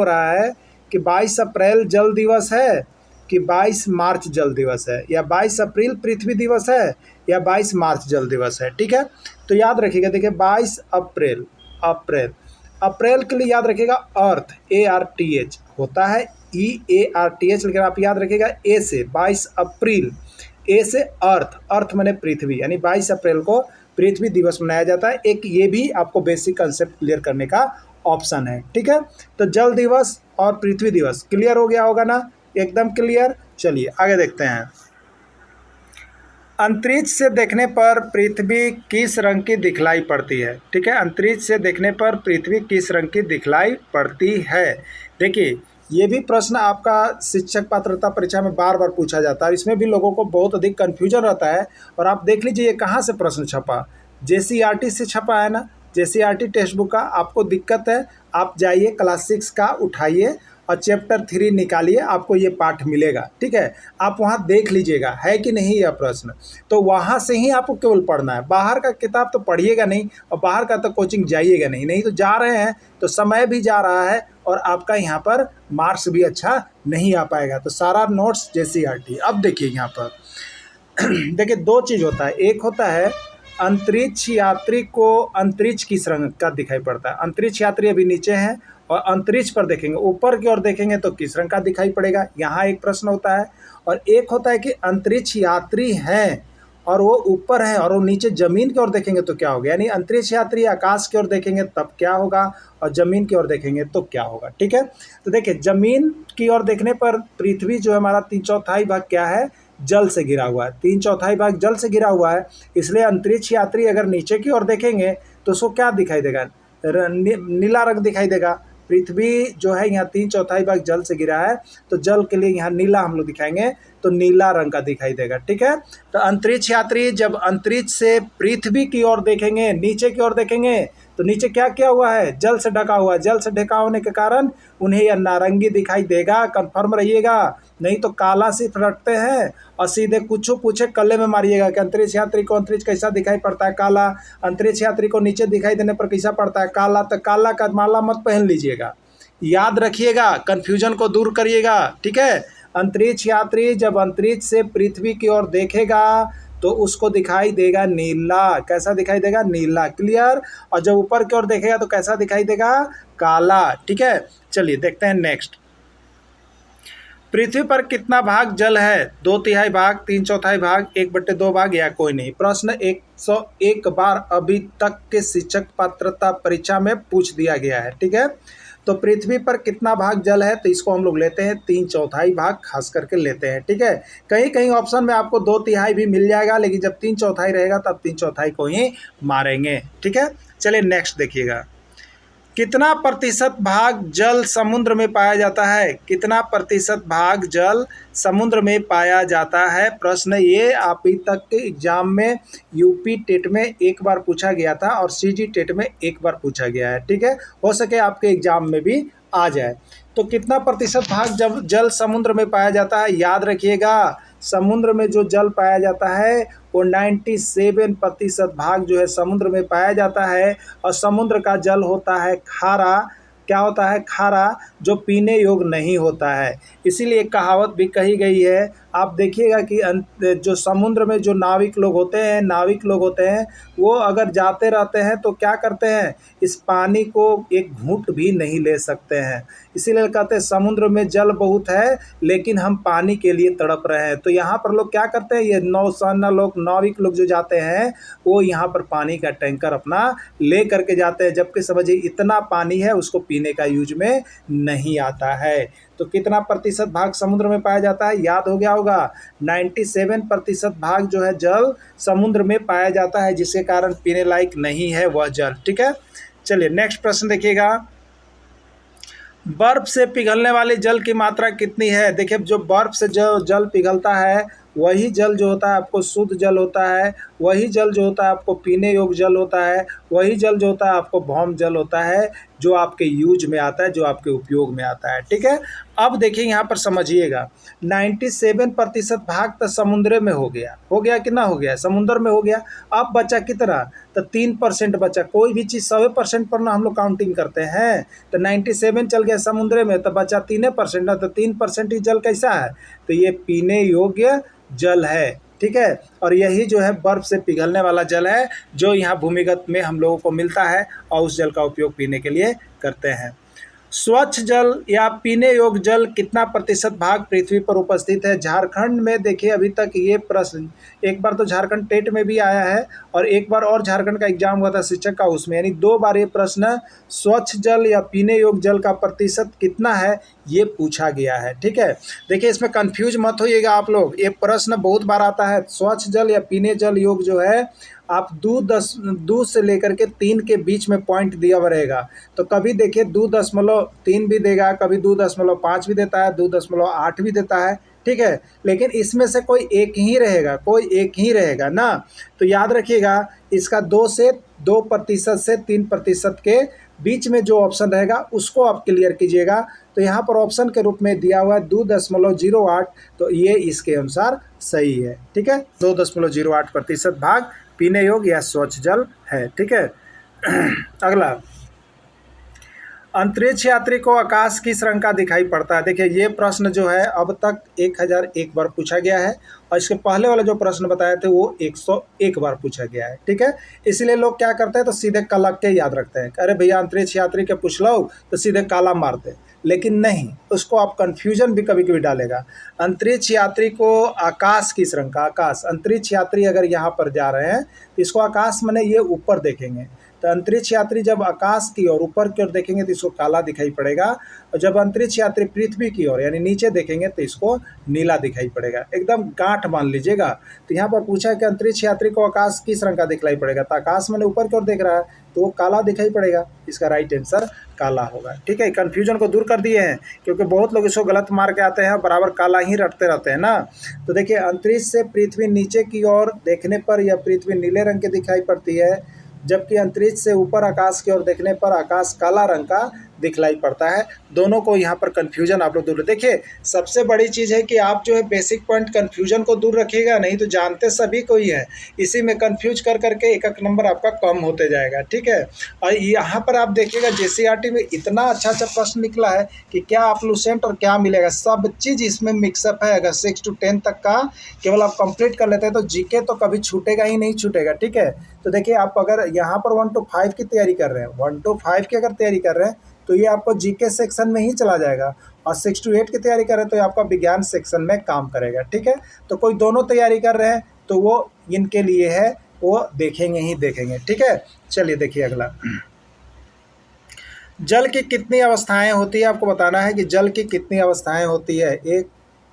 S2: रहा है कि 22 अप्रैल जल दिवस है कि 22 मार्च जल दिवस है, या 22 अप्रैल पृथ्वी दिवस है, या 22 मार्च जल दिवस है। ठीक है, तो याद रखिएगा, देखिए 22 अप्रैल, अप्रैल के लिए याद रखिएगा अर्थ, ARTH होता है, EARTH, लेकिन आप याद रखिएगा ए से, 22 अप्रैल, ए से अर्थ माने पृथ्वी, यानी 22 अप्रैल को पृथ्वी दिवस मनाया जाता है। एक ये भी आपको बेसिक कंसेप्ट क्लियर करने का ऑप्शन है। ठीक है, तो जल दिवस और पृथ्वी दिवस क्लियर हो गया होगा ना, एकदम क्लियर। चलिए आगे देखते हैं। अंतरिक्ष से देखने पर पृथ्वी किस रंग की दिखलाई पड़ती है। ठीक है, अंतरिक्ष से देखने पर पृथ्वी किस रंग की दिखलाई पड़ती है। देखिए ये भी प्रश्न आपका शिक्षक पात्रता परीक्षा में बार बार पूछा जाता है, इसमें भी लोगों को बहुत अधिक कन्फ्यूजन रहता है। और आप देख लीजिए ये कहाँ से प्रश्न छपा, JCERT से छपा है ना,
S1: JCERT टेक्स्ट बुक का आपको दिक्कत है, आप जाइए क्लास 6 का उठाइए और चैप्टर 3 निकालिए, आपको ये पाठ मिलेगा। ठीक है, आप वहाँ देख लीजिएगा है कि नहीं यह प्रश्न, तो वहाँ से ही आपको केवल पढ़ना है। बाहर का किताब तो पढ़िएगा नहीं और बाहर का तो कोचिंग जाइएगा नहीं, नहीं तो जा रहे हैं तो समय भी जा रहा है और आपका यहाँ पर मार्क्स भी अच्छा नहीं आ पाएगा। तो सारा नोट्स JCERT। अब देखिए यहाँ पर देखिए दो चीज़ होता है, एक होता है अंतरिक्ष यात्री को अंतरिक्ष किस रंग का दिखाई पड़ता है। अंतरिक्ष यात्री अभी नीचे हैं और अंतरिक्ष पर देखेंगे, ऊपर की ओर देखेंगे तो किस रंग का दिखाई पड़ेगा, यहाँ एक प्रश्न होता है। और एक होता है कि अंतरिक्ष यात्री हैं और वो ऊपर हैं और वो नीचे ज़मीन की ओर देखेंगे तो क्या होगा, यानी अंतरिक्ष यात्री आकाश की ओर देखेंगे तब क्या होगा और ज़मीन की ओर देखेंगे तो क्या होगा। ठीक है, तो देखिए ज़मीन की ओर देखने पर पृथ्वी जो है हमारा 3/4 भाग क्या है, जल से घिरा हुआ है। 3/4 भाग जल से घिरा हुआ है, इसलिए अंतरिक्ष यात्री अगर नीचे की ओर देखेंगे तो उसको क्या दिखाई देगा, नीला रंग दिखाई देगा। पृथ्वी जो है यहाँ 3/4 भाग जल से घिरा है, तो जल के लिए यहाँ नीला हम लोग दिखाएंगे तो नीला रंग का दिखाई देगा। ठीक है, तो अंतरिक्ष यात्री जब अंतरिक्ष से पृथ्वी की ओर देखेंगे, नीचे की ओर देखेंगे तो नीचे क्या किया हुआ है, जल से ढका हुआ है। जल से ढका होने के कारण उन्हें यह नारंगी दिखाई देगा, कंफर्म रहिएगा, नहीं तो काला सिर्फ रटते हैं और सीधे कुछ पूछे कल्ले में मारिएगा कि अंतरिक्ष यात्री को अंतरिक्ष कैसा दिखाई पड़ता है, काला। अंतरिक्ष यात्री को नीचे दिखाई देने पर कैसा पड़ता है, काला। तो काला का माला मत पहन लीजिएगा, याद रखिएगा, कन्फ्यूजन को दूर करिएगा। ठीक है, अंतरिक्ष यात्री जब अंतरिक्ष से पृथ्वी की ओर देखेगा तो उसको दिखाई देगा नीला। कैसा दिखाई देगा, नीला। क्लियर। और जब ऊपर की ओर देखेगा तो कैसा दिखाई देगा, काला। ठीक है, चलिए देखते हैं नेक्स्ट। पृथ्वी पर कितना भाग जल है, 2/3 भाग, 3/4 भाग, 1/2 भाग या कोई नहीं। प्रश्न 101 बार अभी तक के शिक्षक पात्रता परीक्षा में पूछ दिया गया है। ठीक है, तो पृथ्वी पर कितना भाग जल है, तो इसको हम लोग लेते हैं 3/4 भाग खास करके लेते हैं। ठीक है, कहीं कहीं ऑप्शन में आपको 2/3 भी मिल जाएगा, लेकिन जब 3/4 रहेगा तब 3/4 को ही मारेंगे। ठीक है, चलिए नेक्स्ट देखिएगा। कितना प्रतिशत भाग जल समुद्र में पाया जाता है, कितना प्रतिशत भाग जल समुद्र में पाया जाता है। प्रश्न ये अभी तक के एग्जाम में यूपी टेट में एक बार पूछा गया था और सीजी टेट में एक बार पूछा गया है। ठीक है, हो सके आपके एग्जाम में भी आ जाए। तो कितना प्रतिशत भाग जब जल समुद्र में पाया जाता है, याद रखिएगा समुद्र में जो जल पाया जाता है वो 97% भाग जो है समुद्र में पाया जाता है। और समुद्र का जल होता है खारा। क्या होता है, खारा, जो पीने योग्य नहीं होता है। इसीलिए कहावत भी कही गई है। आप देखिएगा कि जो समुद्र में जो नाविक लोग होते हैं वो अगर जाते रहते हैं तो क्या करते हैं, इस पानी को एक घूंट भी नहीं ले सकते हैं। इसीलिए कहते हैं समुद्र में जल बहुत है लेकिन हम पानी के लिए तड़प रहे हैं। तो यहाँ पर लोग क्या करते हैं, ये नौसेना लोग, नाविक लोग जो जाते हैं वो यहाँ पर पानी का टैंकर अपना ले करके जाते हैं, जबकि समझिए इतना पानी है उसको पीने का यूज में नहीं आता है। तो कितना प्रतिशत भाग समुद्र में पाया जाता है, याद हो गया होगा 97% भाग जो है जल समुद्र में पाया जाता है, जिसके कारण पीने लायक नहीं है वह जल। ठीक है, चलिए नेक्स्ट प्रश्न देखिएगा। बर्फ से पिघलने वाले जल की मात्रा कितनी है। देखिए जो बर्फ से जो जल पिघलता है वही जल जो होता है आपको शुद्ध जल होता है, वही जल जो होता है आपको पीने योग्य जल होता है, वही जल जो होता है आपको भौम जल होता है, जो आपके यूज में आता है, जो आपके उपयोग में आता है। ठीक है, अब देखिए यहाँ पर समझिएगा 97% भाग तो समुद्र में हो गया कि ना हो गया, समुद्र में हो गया। अब बचा कितना, तो 3% बचा। कोई भी चीज़ 100% पर ना हम लोग काउंटिंग करते हैं, तो 97 चल गया समुद्र में तो बचा 3% ना, तो 3% ही जल कैसा है, तो ये पीने योग्य जल है। ठीक है, और यही जो है बर्फ़ से पिघलने वाला जल है जो यहाँ भूमिगत में हम लोगों को मिलता है और उस जल का उपयोग पीने के लिए करते हैं। स्वच्छ जल या पीने योग्य जल कितना प्रतिशत भाग पृथ्वी पर उपस्थित है। झारखंड में देखिए अभी तक ये प्रश्न एक बार तो झारखंड टेट में भी आया है और एक बार और झारखंड का एग्जाम हुआ था शिक्षक का, उसमें यानी 2 बार ये प्रश्न स्वच्छ जल या पीने योग्य जल का प्रतिशत कितना है ये पूछा गया है। ठीक है, देखिए इसमें कंफ्यूज मत होइएगा आप लोग, ये प्रश्न बहुत बार आता है। स्वच्छ जल या पीने जल योग्य जो है आप 2 से लेकर के 3 के बीच में पॉइंट दिया हुआ रहेगा। तो कभी देखिए 2.3 भी देगा, कभी 2.5 भी देता है, 2.8 भी देता है। ठीक है, लेकिन इसमें से कोई एक ही रहेगा, कोई एक ही रहेगा ना। तो याद रखिएगा, इसका 2% से 3% के बीच में जो ऑप्शन रहेगा उसको आप क्लियर कीजिएगा। तो यहाँ पर ऑप्शन के रूप में दिया हुआ है 2.08, तो ये इसके अनुसार सही है। ठीक है, 2.08% भाग पीने योग्य या स्वच्छ जल है। ठीक है। अगला, अंतरिक्ष यात्री को आकाश किस रंग का दिखाई पड़ता है? देखिए, ये प्रश्न जो है अब तक 1001 बार पूछा गया है, और इसके पहले वाले जो प्रश्न बताए थे वो 101 बार पूछा गया है। ठीक है, इसलिए लोग क्या करते हैं, तो सीधे काला के याद रखते हैं। अरे भैया, अंतरिक्ष यात्री के पूछ लो तो सीधे काला मारते, लेकिन नहीं, उसको आप कन्फ्यूजन भी कभी कभी डालेगा। अंतरिक्ष यात्री को आकाश किस रंग का, आकाश, अंतरिक्ष यात्री अगर यहाँ पर जा रहे हैं तो इसको आकाश माने ये ऊपर देखेंगे, तो अंतरिक्ष यात्री जब आकाश की ओर ऊपर की ओर देखेंगे तो इसको काला दिखाई पड़ेगा, और जब अंतरिक्ष यात्री पृथ्वी की ओर यानी नीचे देखेंगे तो इसको नीला दिखाई पड़ेगा। एकदम गांठ मान लीजिएगा। तो यहाँ पर पूछा है कि अंतरिक्ष यात्री को आकाश किस रंग का दिखलाई पड़ेगा, तो आकाश मैंने ऊपर की ओर देख रहा है तो वो काला दिखाई पड़ेगा। इसका राइट आंसर काला होगा। ठीक है, कन्फ्यूजन को दूर कर दिए हैं, क्योंकि बहुत लोग इसको गलत मार के आते हैं, बराबर काला ही रटते रहते हैं ना। तो देखिए, अंतरिक्ष से पृथ्वी नीचे की ओर देखने पर यह पृथ्वी नीले रंग की दिखाई पड़ती है, जबकि अंतरिक्ष से ऊपर आकाश की ओर देखने पर आकाश काला रंग का दिखलाई पड़ता है। दोनों को यहाँ पर कन्फ्यूजन आप लोग दूर। देखिए, सबसे बड़ी चीज़ है कि आप जो है बेसिक पॉइंट कन्फ्यूजन को दूर रखिएगा, नहीं तो जानते सभी को ही है, इसी में कन्फ्यूज कर करके एक एक नंबर आपका कम होते जाएगा। ठीक है, और यहाँ पर आप देखिएगा JCERT में इतना अच्छा अच्छा प्रश्न निकला है कि क्या आप लूसेंट और क्या मिलेगा, सब चीज़ इसमें मिक्सअप है। अगर 6 to 10 तक का केवल आप कंप्लीट कर लेते हैं तो जीके तो कभी छूटेगा ही नहीं छूटेगा। ठीक है, तो देखिए, आप अगर यहाँ पर 1 to 5 की तैयारी कर रहे हैं, 1 to 5 की अगर तैयारी कर रहे हैं तो ये आपको जीके सेक्शन में ही चला जाएगा, और 6 to 8 की तैयारी कर रहे हैं तो ये आपका विज्ञान सेक्शन में काम करेगा। ठीक है, तो कोई दोनों तैयारी कर रहे हैं तो वो इनके लिए है, वो देखेंगे ही देखेंगे। ठीक है, चलिए देखिए अगला, जल की कितनी अवस्थाएं होती है? आपको बताना है कि जल की कितनी अवस्थाएं होती है, 1,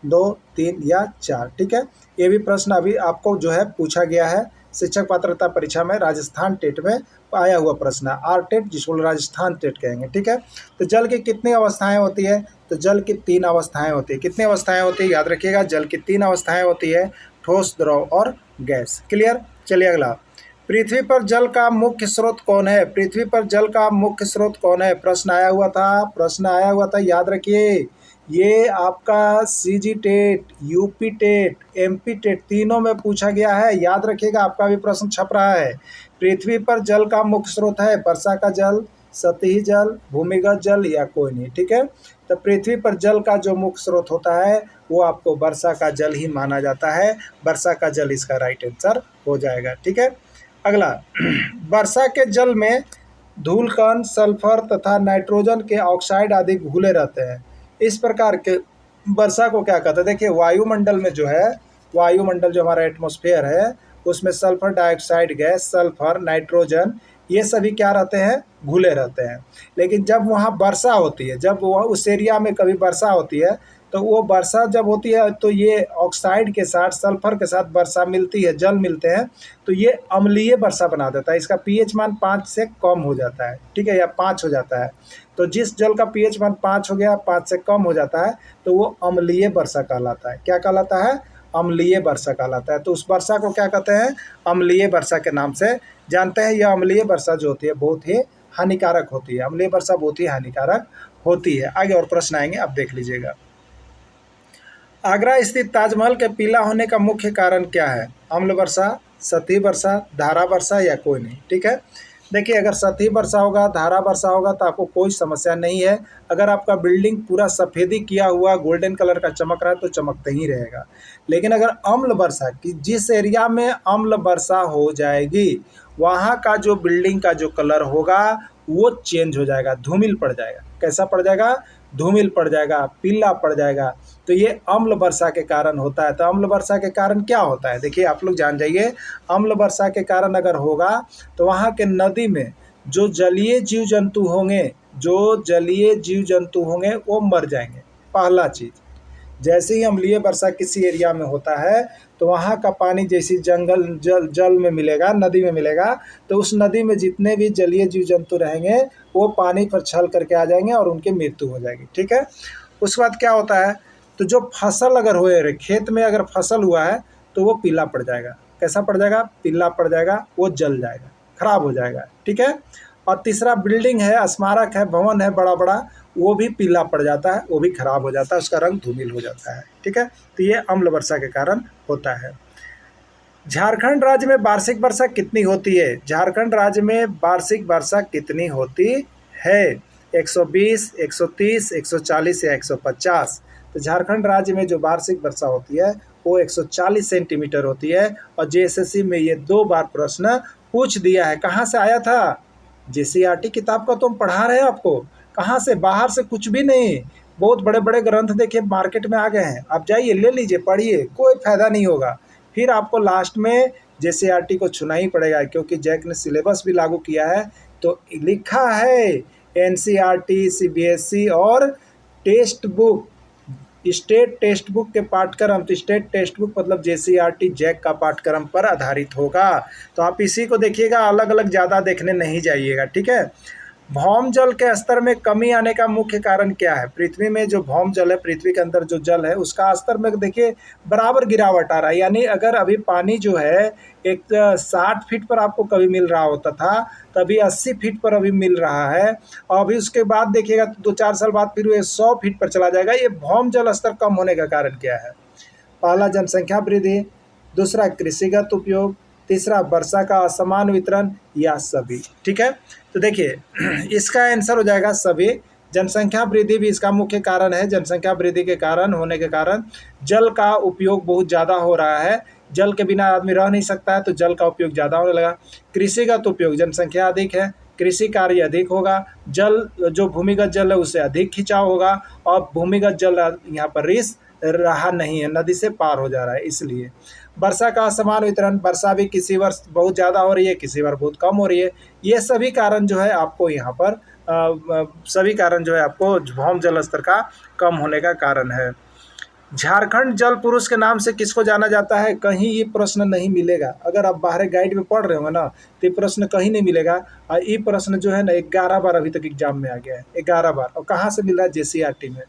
S1: 2, 3 या 4। ठीक है, ये भी प्रश्न अभी आपको जो है पूछा गया है शिक्षक पात्रता परीक्षा में, राजस्थान टेट में आया हुआ प्रश्न है, RTET जिसको राजस्थान टेट कहेंगे। ठीक है, तो जल की कितनी अवस्थाएं होती है? तो जल की 3 अवस्थाएं होती है। कितनी अवस्थाएं होती है? याद रखिएगा, जल की 3 अवस्थाएं होती है, ठोस, द्रव और गैस। क्लियर? चलिए अगला, पृथ्वी पर जल का मुख्य स्रोत कौन है? पृथ्वी पर जल का मुख्य स्रोत कौन है? प्रश्न आया हुआ था, याद रखिए। ये आपका CG TET, UP TET, MP TET तीनों में पूछा गया है, याद रखिएगा, आपका भी प्रश्न छप रहा है। पृथ्वी पर जल का मुख्य स्रोत है वर्षा का जल, सतही जल, भूमिगत जल या कोई नहीं। ठीक है, तो पृथ्वी पर जल का जो मुख्य स्रोत होता है वो आपको वर्षा का जल ही माना जाता है। वर्षा का जल इसका राइट आंसर हो जाएगा। ठीक है, अगला, वर्षा के जल में धूलकण, सल्फर तथा नाइट्रोजन के ऑक्साइड आदि घुले रहते हैं। इस प्रकार के वर्षा को क्या कहते हैं? देखिए, वायुमंडल में जो है, वायुमंडल जो हमारा एटमॉस्फेयर है उसमें sulphur dioxide gas, sulphur, nitrogen, ये सभी क्या रहते हैं? घुले रहते हैं। लेकिन जब वहाँ वर्षा होती है, जब वह उस एरिया में कभी वर्षा होती है, तो वो वर्षा जब होती है तो ये ऑक्साइड के साथ, सल्फर के साथ वर्षा मिलती है, जल मिलते हैं, तो ये अम्लीय वर्षा बना देता है। इसका pH मान 5 से कम हो जाता है। ठीक है, या 5 हो जाता है। तो जिस जल का pH मान 5 हो गया, 5 से कम हो जाता है, तो वो अम्लीय वर्षा कहलाता है। क्या कहलाता है? अम्लीय वर्षा कहलाता है। तो उस वर्षा को क्या कहते हैं? अम्लीय वर्षा के नाम से जानते हैं। यह अम्लीय वर्षा जो होती है बहुत ही हानिकारक होती है। अम्लीय वर्षा बहुत ही हानिकारक होती है। आगे और प्रश्न आएंगे, आप देख लीजिएगा। आगरा स्थित ताजमहल के पीला होने का मुख्य कारण क्या है? अम्ल वर्षा, सतही वर्षा, धारा वर्षा या कोई नहीं। ठीक है, देखिए, अगर सतही वर्षा होगा, धारा वर्षा होगा तो आपको कोई समस्या नहीं है। अगर आपका बिल्डिंग पूरा सफ़ेदी किया हुआ गोल्डन कलर का चमक रहा है तो चमकते ही रहेगा। लेकिन अगर अम्ल वर्षा की, जिस एरिया में अम्ल वर्षा हो जाएगी वहाँ का जो बिल्डिंग का जो कलर होगा वो चेंज हो जाएगा, धूमिल पड़ जाएगा। कैसा पड़ जाएगा? धूमिल पड़ जाएगा, पीला पड़ जाएगा। तो ये अम्ल वर्षा के कारण होता है। तो अम्ल वर्षा के कारण क्या होता है? देखिए, आप लोग जान जाइए। अम्ल वर्षा के कारण अगर होगा तो वहाँ के नदी में जो जलीय जीव जंतु होंगे वो मर जाएंगे। पहला चीज़, जैसे ही अम्लीय वर्षा किसी एरिया में होता है तो वहाँ का पानी जैसे जल में मिलेगा, नदी में मिलेगा, तो उस नदी में जितने भी जलीय जीव जंतु रहेंगे वो पानी पर छल करके आ जाएंगे और उनकी मृत्यु हो जाएगी। ठीक है, उसके बाद क्या होता है तो जो फसल अगर हुए खेत में अगर फसल हुआ है तो वो पीला पड़ जाएगा। कैसा पड़ जाएगा? पीला पड़ जाएगा, वो जल जाएगा, खराब हो जाएगा, ठीक है। और तीसरा बिल्डिंग है, स्मारक है, भवन है बड़ा बड़ा, वो भी पीला पड़ जाता है, वो भी खराब हो जाता है, उसका रंग धूमिल हो जाता है, ठीक है। तो ये अम्ल वर्षा के कारण होता है। झारखंड राज्य में वार्षिक वर्षा कितनी होती है? झारखंड राज्य में वार्षिक वर्षा कितनी होती है? 120, 130, 140 या 150? तो झारखंड राज्य में जो वार्षिक वर्षा होती है वो 140 सेंटीमीटर होती है। और जेएसएससी में ये 2 बार प्रश्न पूछ दिया है। कहाँ से आया था? जेसीईआरटी किताब का तो हम पढ़ा रहे हैं आपको। कहाँ से? बाहर से कुछ भी नहीं। बहुत बड़े बड़े ग्रंथ देखिए मार्केट में आ गए हैं, आप जाइए ले लीजिए, पढ़िए, कोई फायदा नहीं होगा। फिर आपको लास्ट में जेसीईआरटी को छूना ही पड़ेगा, क्योंकि जैक ने सिलेबस भी लागू किया है। तो लिखा है एनसीईआरटी, सीबीएसई और text book, state text book के पाठ्यक्रम, तो स्टेट टेक्स्ट बुक मतलब जेसीईआरटी जैक का पाठ्यक्रम पर आधारित होगा। तो आप इसी को देखिएगा, अलग अलग ज़्यादा देखने नहीं जाइएगा, ठीक है। भौम जल के स्तर में कमी आने का मुख्य कारण क्या है? पृथ्वी में जो भौम जल है, पृथ्वी के अंदर जो जल है, उसका स्तर में देखिए बराबर गिरावट आ रहा है। यानी अगर अभी पानी जो है एक 60 फीट पर आपको कभी मिल रहा होता था, तभी 80 फीट पर अभी मिल रहा है। और अभी उसके बाद देखिएगा 2-4 साल बाद फिर ये 100 फीट पर चला जाएगा। ये भौम जल स्तर कम होने का कारण क्या है? पहला जनसंख्या वृद्धि, दूसरा कृषिगत उपयोग, तीसरा वर्षा का असमान वितरण, या सभी, ठीक है। तो देखिए इसका आंसर हो जाएगा सभी। जनसंख्या वृद्धि भी इसका मुख्य कारण है। जनसंख्या वृद्धि के कारण होने के कारण जल का उपयोग बहुत ज़्यादा हो रहा है। जल के बिना आदमी रह नहीं सकता है, तो जल का उपयोग ज़्यादा होने लगा। कृषिगत उपयोग, जनसंख्या अधिक है, कृषि कार्य अधिक होगा, जल जो भूमिगत जल है उससे अधिक खिंचाव होगा, और भूमिगत जल यहाँ पर रिस रहा नहीं है, नदी से पार हो जा रहा है, इसलिए। वर्षा का असमान वितरण, वर्षा भी किसी वर्ष बहुत ज़्यादा हो रही है, किसी बार बहुत कम हो रही है। ये सभी कारण जो है आपको यहाँ पर सभी कारण जो है आपको भौम जल स्तर का कम होने का कारण है। झारखंड जल पुरुष के नाम से किसको जाना जाता है? कहीं ये प्रश्न नहीं मिलेगा। अगर आप बाहर गाइड में पढ़ रहे होंगे ना, तो ये प्रश्न कहीं नहीं मिलेगा। और ये प्रश्न जो है ना 11 बार अभी तक एग्जाम में आ गया है, 11 बार। और कहाँ से मिल रहा है? जेसीईआरटी में।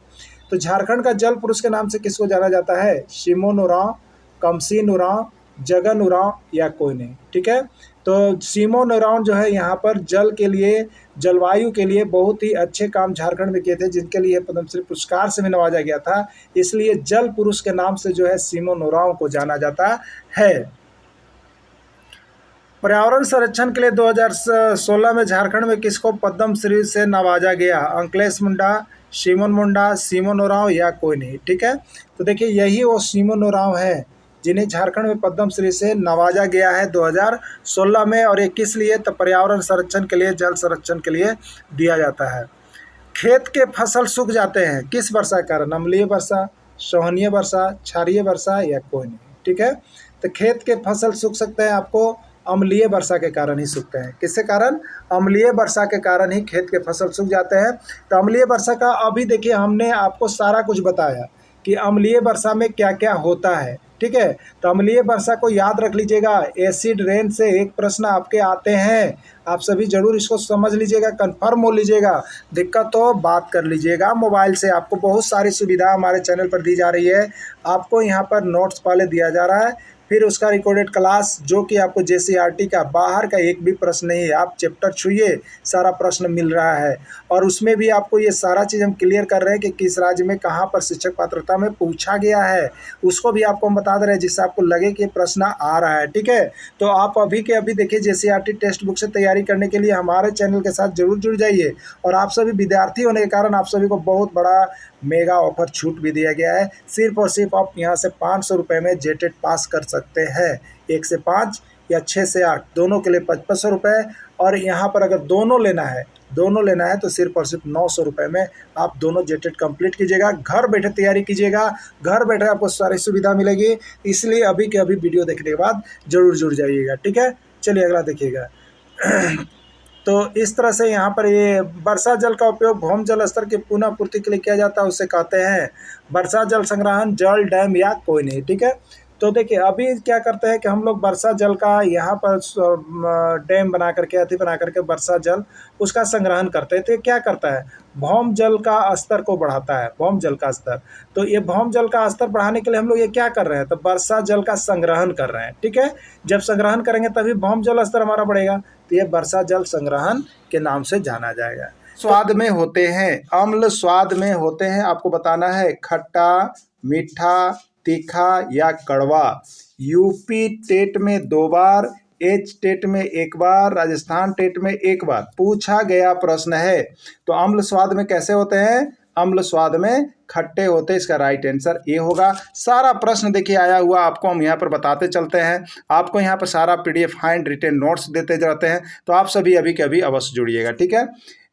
S1: तो झारखंड का जल पुरुष के नाम से किसको जाना जाता है? शिमोन उरांव, कमसिन उरांव, जगन उरांव, या कोई नहीं, ठीक है। तो शिमोन उरांव जो है यहाँ पर जल के लिए, जलवायु के लिए बहुत ही अच्छे काम झारखंड में किए थे, जिनके लिए पद्मश्री पुरस्कार से भी नवाजा गया था। इसलिए जल पुरुष के नाम से जो है शिमोन उरांव को जाना जाता है। पर्यावरण संरक्षण के लिए 2016 में झारखंड में किसको पद्मश्री से नवाजा गया? अंकलेश मुंडा, शिमोन मुंडा, शिमोन उरांव, या कोई नहीं, ठीक है। तो देखिए यही वो शिमोन उरांव है जिन्हें झारखंड में पद्मश्री से नवाजा गया है 2016 में। और ये किस लिए? तो पर्यावरण संरक्षण के लिए, जल संरक्षण के लिए दिया जाता है। खेत के फसल सूख जाते हैं किस वर्षा के कारण? अम्लीय वर्षा, सोहनीय वर्षा, क्षारीय वर्षा, या कोई नहीं, ठीक है। तो खेत के फसल सूख सकते हैं आपको अम्लीय वर्षा के कारण ही सूखते हैं। किसके कारण? अम्लीय वर्षा के कारण ही खेत के फसल सूख जाते हैं। तो अम्लीय वर्षा का अभी देखिए हमने आपको सारा कुछ बताया कि अम्लीय वर्षा में क्या क्या होता है, ठीक है। तो अम्लीय वर्षा को याद रख लीजिएगा। एसिड रेन से एक प्रश्न आपके आते हैं, आप सभी जरूर इसको समझ लीजिएगा, कंफर्म हो लीजिएगा। दिक्कत तो बात कर लीजिएगा मोबाइल से। आपको बहुत सारी सुविधा हमारे चैनल पर दी जा रही है। आपको यहाँ पर नोट्स पहले दिया जा रहा है, फिर उसका रिकॉर्डेड क्लास, जो कि आपको जेसीईआरटी का बाहर का एक भी प्रश्न नहीं है। आप चैप्टर छुइए, सारा प्रश्न मिल रहा है। और उसमें भी आपको ये सारा चीज़ हम क्लियर कर रहे हैं कि किस राज्य में कहाँ पर शिक्षक पात्रता में पूछा गया है, उसको भी आपको हम बता दे रहे हैं, जिससे आपको लगे कि प्रश्न आ रहा है, ठीक है। तो आप अभी के अभी देखिए जेसीईआरटी टेक्स्ट बुक से तैयारी करने के लिए हमारे चैनल के साथ जरूर जुड़ जाइए। और आप सभी विद्यार्थी होने के कारण आप सभी को बहुत बड़ा मेगा ऑफर छूट भी दिया गया है। सिर्फ और सिर्फ आप यहाँ से 500 रुपये में जेटेट पास कर सकते हैं। 1 से 5 या 6 से 8 दोनों के लिए 5500 रुपये। और यहाँ पर अगर दोनों लेना है तो सिर्फ और सिर्फ 900 रुपये में आप दोनों जेटेट कंप्लीट कीजिएगा। घर बैठे तैयारी कीजिएगा, घर बैठे आपको सारी सुविधा मिलेगी। इसलिए अभी के अभी वीडियो देखने के बाद जरूर जुड़ जाइएगा, ठीक है। चलिए अगला देखिएगा। तो इस तरह से यहाँ पर ये वर्षा जल का उपयोग भौम जल स्तर की पुनः पूर्ति के लिए किया जाता है, उसे कहते हैं वर्षा जल संग्रहण, जल डैम, या कोई नहीं, ठीक है। तो देखिए अभी क्या करते हैं कि हम लोग वर्षा जल का यहाँ पर डैम बना करके अति बना करके वर्षा जल उसका संग्रहण करते हैं। तो ये क्या करता है, भौम जल का स्तर को बढ़ाता है, भौम जल का स्तर। तो ये भौम जल का स्तर बढ़ाने के लिए हम लोग ये क्या कर रहे हैं, तो वर्षा जल का संग्रहण कर रहे हैं। ठीक है, जब संग्रहण करेंगे तभी भौम जल स्तर हमारा बढ़ेगा। तो ये वर्षा जल संग्रहण के नाम से जाना जाएगा।
S2: स्वाद में होते हैं, अम्ल स्वाद में होते हैं, आपको बताना है खट्टा, मीठा, तीखा या कड़वा। यूपी टेट में 2 बार, एच टेट में 1 बार, राजस्थान टेट में 1 बार पूछा गया प्रश्न है। तो अम्ल स्वाद में कैसे होते हैं, अम्ल स्वाद में खट्टे होते हैं। इसका राइट आंसर ए होगा। सारा प्रश्न देखिए आया हुआ आपको हम यहाँ पर बताते चलते हैं। आपको यहाँ पर सारा PDF हैंड रिटेन नोट्स देते जाते हैं, तो आप सभी अभी के अभी अवश्य जुड़िएगा। ठीक है,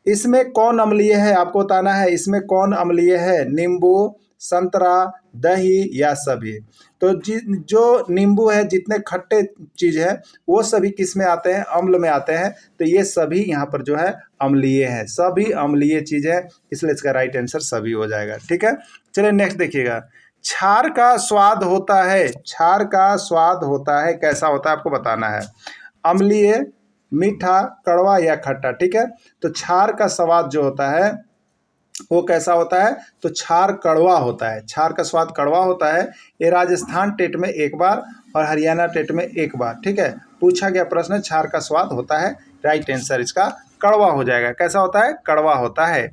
S2: इसमें कौन अम्लीय है आपको बताना है, इसमें कौन अम्लीय है, नींबू, संतरा, दही या सभी। तो जो नींबू है, जितने खट्टे चीज़ है वो सभी किस में आते हैं, अम्ल में आते हैं। तो ये सभी यहाँ पर जो है अम्लीय है, सभी अम्लीय चीज़ है, इसलिए इसका राइट आंसर सभी हो जाएगा। ठीक है, चलिए नेक्स्ट देखिएगा। क्षार का स्वाद होता है, क्षार का स्वाद होता है, कैसा होता है आपको बताना है, अम्लीय, मीठा, कड़वा या खट्टा। ठीक है, तो क्षार का स्वाद जो होता है वो कैसा होता है, तो क्षार कड़वा होता है, क्षार का स्वाद कड़वा होता है। ये राजस्थान टेट में 1 बार और हरियाणा टेट में 1 बार। ठीक है, पूछा गया प्रश्न क्षार का स्वाद होता है, राइट आंसर इसका कड़वा हो जाएगा। कैसा होता है, कड़वा होता है।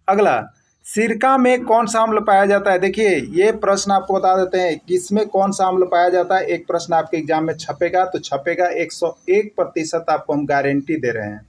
S2: अगला, सिरका में कौन सा अम्ल पाया जाता है। देखिए ये प्रश्न आपको बता देते हैं किसमें कौन सा अम्ल पाया जाता है। एक प्रश्न आपके एग्जाम में छपेगा, तो छपेगा 101% आपको हम गारंटी दे रहे हैं,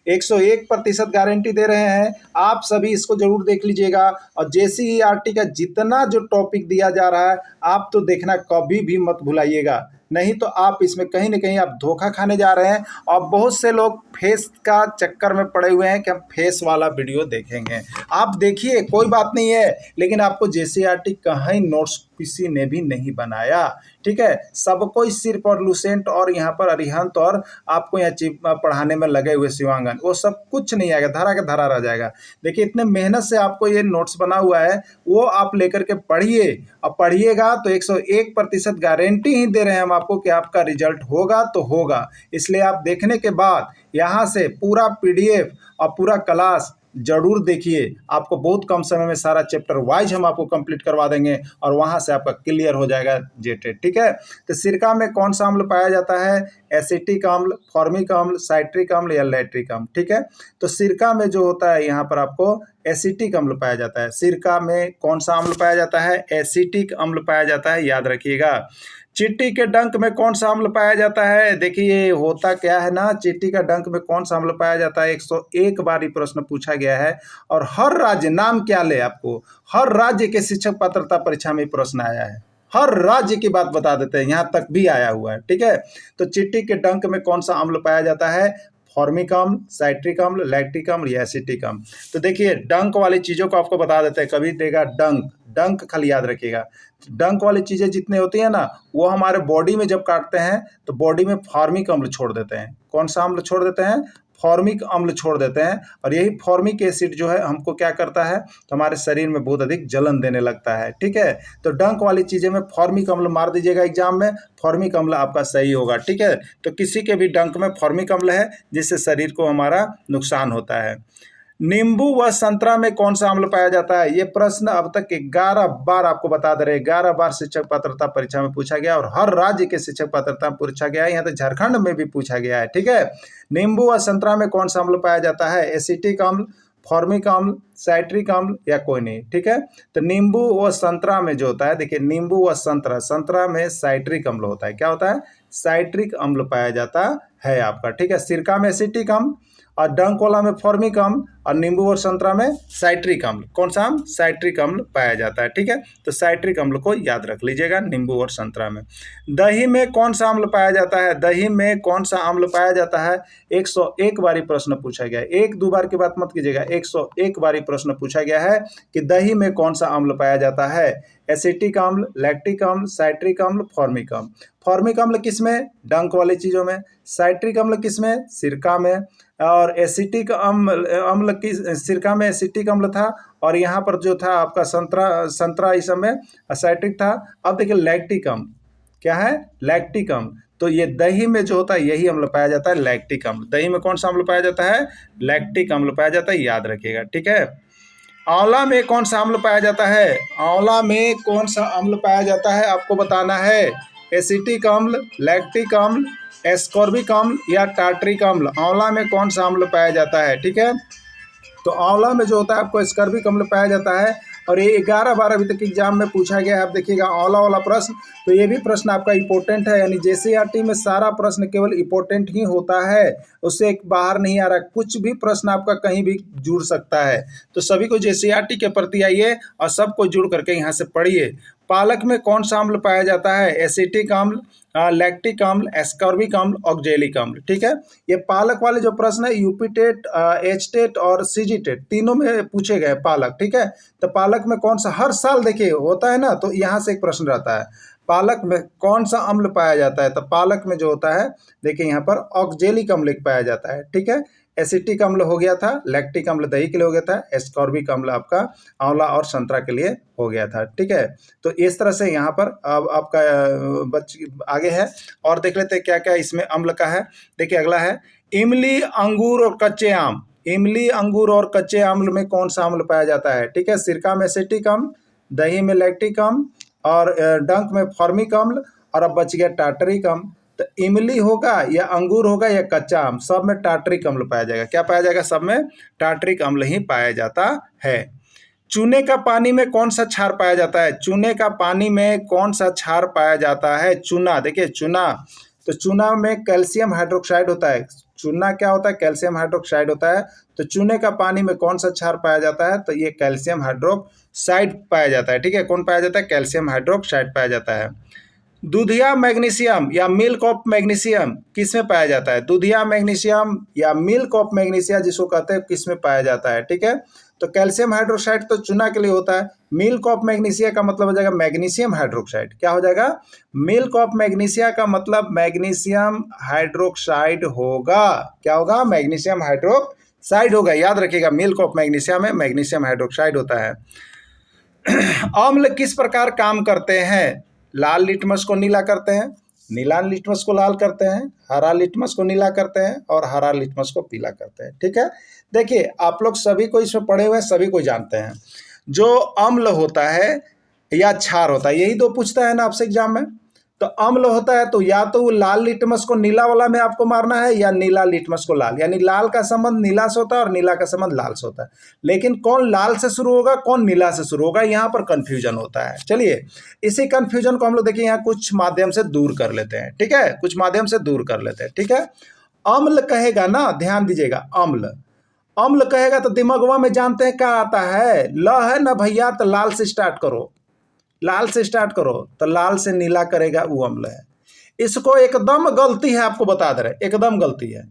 S2: 101% गारंटी दे रहे हैं। आप सभी इसको जरूर देख लीजिएगा। और JCERT का जितना जो टॉपिक दिया जा रहा है आप तो देखना कभी भी मत भुलाइएगा, नहीं तो आप इसमें कहीं ना कहीं आप धोखा खाने जा रहे हैं। और बहुत से लोग फेस का चक्कर में पड़े हुए हैं कि हम फेस वाला वीडियो देखेंगे। आप देखिए कोई बात नहीं है, लेकिन आपको JCERT कहीं नोट्स किसी ने भी नहीं बनाया। ठीक है, सबको सिर्फ और लुसेंट और यहाँ पर अरिहंत और आपको यहाँ पढ़ाने में लगे हुए शिवांगन, वो सब कुछ नहीं आएगा, धरा का धरा रह जाएगा। देखिए इतने मेहनत से आपको ये नोट्स बना हुआ है, वो आप लेकर के पढ़िए। और पढ़िएगा तो 101% गारंटी ही दे रहे हैं हम आपको कि आपका रिजल्ट होगा तो होगा। इसलिए आप देखने के बाद यहाँ से पूरा PDF और पूरा क्लास जरूर देखिए। आपको बहुत कम समय में सारा चैप्टर वाइज हम आपको कंप्लीट करवा देंगे और वहां से आपका क्लियर हो जाएगा जेटेट। ठीक है, तो सिरका में कौन सा अम्ल पाया जाता है, एसिटिक अम्ल, फॉर्मिक अम्ल, साइट्रिक अम्ल या लैक्टिक अम्ल। ठीक है, तो सिरका में जो होता है यहाँ पर आपको एसिटिक अम्ल पाया जाता है। सिरका में कौन सा अम्ल पाया जाता है, एसिटिक अम्ल पाया जाता है, याद रखिएगा। चींटी के डंक में कौन सा अम्ल पाया जाता है, देखिए होता क्या है ना, चींटी का डंक में कौन सा अम्ल पाया जाता है, 101 बार ये प्रश्न पूछा गया है। और हर राज्य, नाम क्या ले आपको, हर राज्य के शिक्षक पात्रता परीक्षा में प्रश्न आया है, हर राज्य की बात बता देते हैं, यहाँ तक भी आया हुआ है। ठीक है, तो चींटी के डंक में कौन सा अम्ल पाया जाता है, फॉर्मिक अम्ल, साइट्रिक अम्ल, लैक्टिक अम्ल या एसिटिक अम्ल। तो देखिए डंक वाली चीज़ों को आपको बता देते हैं, कभी देगा डंक, डंक खाली याद रखिएगा। डंक वाली चीज़ें जितनी होती है ना, वो हमारे बॉडी में जब काटते हैं तो बॉडी में फॉर्मिक अम्ल छोड़ देते हैं। कौन सा अम्ल छोड़ देते हैं, फॉर्मिक अम्ल छोड़ देते हैं। और यही फॉर्मिक एसिड जो है हमको क्या करता है, तो हमारे शरीर में बहुत अधिक जलन देने लगता है। ठीक है, तो डंक वाली चीज़ें में फॉर्मिक अम्ल मार दीजिएगा एग्जाम में, फॉर्मिक अम्ल आपका सही होगा। ठीक है, तो किसी के भी डंक में फॉर्मिक अम्ल है जिससे शरीर को हमारा नुकसान होता है। नींबू व संतरा में कौन सा अम्ल पाया जाता है, ये प्रश्न अब तक 11 बार आपको बता दे रहे, 11 बार शिक्षक पात्रता परीक्षा में पूछा गया और हर राज्य के शिक्षक पात्रता में पूछा गया है, यहाँ तक झारखंड में भी पूछा गया है। ठीक है, नींबू व संतरा में कौन सा अम्ल पाया जाता है, एसिटिक अम्ल, फॉर्मिक अम्ल, साइट्रिक अम्ल या कोई नहीं। ठीक है, तो नींबू व संतरा में जो होता है, देखिए नींबू व संतरा, संतरा में साइट्रिक अम्ल होता है, क्या होता है, साइट्रिक अम्ल पाया जाता है आपका। ठीक है, सिरका में एसिटिक अम्ल और डंक वाला में फॉर्मिक अम्ल और नींबू और संतरा में साइट्रिक अम्ल, कौन सा अम्ल, साइट्रिक अम्ल पाया जाता है। ठीक है, तो साइट्रिक अम्ल को याद रख लीजिएगा नींबू और संतरा में। दही में कौन सा अम्ल पाया जाता है, दही में कौन सा अम्ल पाया जाता है, 101 बार प्रश्न पूछा गया है, 1-2 बार की बात मत कीजिएगा, 101 बार प्रश्न पूछा गया है कि दही में कौन सा अम्ल पाया जाता है, एसिटिक अम्ल, लैक्टिक अम्ल, साइट्रिक अम्ल, फॉर्मिक अम्ल। फॉर्मिक अम्ल किसमें, डंक वाली चीज़ों में, साइट्रिक अम्ल किसमें, सिरका में, और एसिटिक अम्ल की सिरका में एसिटिक अम्ल था और यहाँ पर जो था आपका संतरा इस समय साइट्रिक था। अब देखिए लैक्टिक अम्ल,
S1: क्या है? लैक्टिक अम्ल। तो ये दही में जो होता है यही अम्ल पाया जाता है, लैक्टिक अम्ल। दही में कौन सा अम्ल पाया जाता है? लैक्टिक अम्ल पाया जाता है, याद रखिएगा, ठीक है। आंवला में कौन सा अम्ल पाया जाता है? आंवला में कौन सा अम्ल पाया जाता है आपको बताना है। एसिटिक अम्ल, लैक्टिक अम्ल, एस्कॉर्बिक अम्ल या टार्टरिक अम्ल। आंवला में कौन सा अम्ल पाया जाता है, ठीक है। तो आंवला में जो होता है आपको एस्कॉर्बिक अम्ल पाया जाता है। और ये 11-12 अभी तक एग्जाम में पूछा गया है। आप देखिएगा आंवला वाला प्रश्न, तो ये भी प्रश्न आपका इंपॉर्टेंट है। यानी जेसीईआरटी में सारा प्रश्न केवल इंपॉर्टेंट ही होता है, उससे एक बाहर नहीं आ रहा। कुछ भी प्रश्न आपका कहीं भी जुड़ सकता है। तो सभी को जेसीईआरटी के प्रति आइए और सबको जुड़ करके यहाँ से पढ़िए। पालक में कौन सा अम्ल पाया जाता है? एसिटिक अम्ल, लैक्टिक अम्ल, एस्कॉर्बिक अम्ल, ऑक्जेलिक अम्ल, ठीक है। ये पालक वाले जो प्रश्न है यूपी टेट, एच टेट और सीजी टेट तीनों में पूछे गए पालक, ठीक है। तो पालक में कौन सा, हर साल देखिए होता है ना, तो यहाँ से एक प्रश्न रहता है, पालक में कौन सा अम्ल पाया जाता है? तो पालक में जो होता है देखिए यहाँ पर ऑक्जेलिक अम्ल पाया जाता है, ठीक है। एसिटिक अम्ल हो गया था, लैक्टिक अम्ल दही के लिए हो गया था, एस्कॉर्बिक अम्ल आपका आंवला और संतरा के लिए हो गया था, ठीक है। तो इस तरह से यहाँ पर अब आपका आगे है और देख लेते हैं क्या क्या इसमें अम्ल का है। देखिए अगला है इमली, अंगूर और कच्चे आम। इमली, अंगूर और कच्चे अम्ल में कौन सा अम्ल पाया जाता है, ठीक है। सिरका में एसिटिक अम्ल, दही में लैक्टिक अम्ल और डंक में फॉर्मिक अम्ल, और अब बच गया टार्टरिक अम्ल। तो इमली होगा या अंगूर होगा या कच्चा आम, सब में टार्टरिक अम्ल पाया जाएगा। क्या पाया जाएगा? सब में टार्टरिक अम्ल ही पाया जाता है। चूने का पानी में कौन सा क्षार पाया जाता है? चूने का पानी में कौन सा क्षार पाया जाता है? चूना, देखिए चूना, तो चूना में कैल्शियम हाइड्रोक्साइड होता है। चूना क्या होता है? कैल्शियम हाइड्रोक्साइड होता है। तो चूने का पानी में कौन सा क्षार पाया जाता है? तो ये कैल्शियम हाइड्रोक्साइड पाया जाता है, ठीक है। कौन पाया जाता है? कैल्शियम हाइड्रोक्साइड पाया जाता है। दूधिया मैग्नीशियम या मिल्क ऑफ मैग्नीशियम किस में पाया जाता है? दूधिया मैग्नीशियम या मिल्क ऑफ मैग्नीशिया जिसको कहते हैं, किस में पाया जाता है, ठीक है। तो कैल्शियम हाइड्रोक्साइड तो चूना के लिए होता है। मिल्क ऑफ मैग्नीशिया का मतलब हो जाएगा मैग्नीशियम हाइड्रोक्साइड। क्या हो जाएगा? मिल्क ऑफ मैग्नीशिया का मतलब मैग्नीशियम हाइड्रोक्साइड होगा। क्या होगा? मैग्नीशियम हाइड्रोक्साइड होगा, याद रखिएगा। मिल्क ऑफ मैग्नीशिया में मैग्नीशियम हाइड्रोक्साइड होता है। अम्ल किस प्रकार काम करते हैं? लाल लिटमस को नीला करते हैं, नीला लिटमस को लाल करते हैं, हरा लिटमस को नीला करते हैं और हरा लिटमस को पीला करते हैं, ठीक है। देखिए आप लोग सभी को इसमें पढ़े हुए हैं, सभी को जानते हैं। जो अम्ल होता है या क्षार होता है, यही दो पूछता है ना आपसे एग्जाम में। तो अम्ल होता है तो या तो वो लाल लिटमस को नीला वाला में आपको मारना है या नीला लिटमस को लाल, यानी लाल का संबंध नीला से होता है और नीला का संबंध लाल से होता है। लेकिन कौन लाल से शुरू होगा, कौन नीला से शुरू होगा, यहाँ पर कंफ्यूजन होता है। चलिए इसी कंफ्यूजन को हम लोग देखिए यहाँ कुछ माध्यम से दूर कर लेते हैं, ठीक है। कुछ माध्यम से दूर कर लेते हैं, ठीक है। अम्ल कहेगा ना, ध्यान दीजिएगा, अम्ल, अम्ल कहेगा तो दिमागवा में जानते हैं क्या आता है? ल है ना भैया, तो लाल से स्टार्ट करो, लाल से स्टार्ट करो, तो लाल से नीला करेगा, वो अम्ल है। इसको एकदम गलती है, आपको बता दे रहे, एकदम गलती है।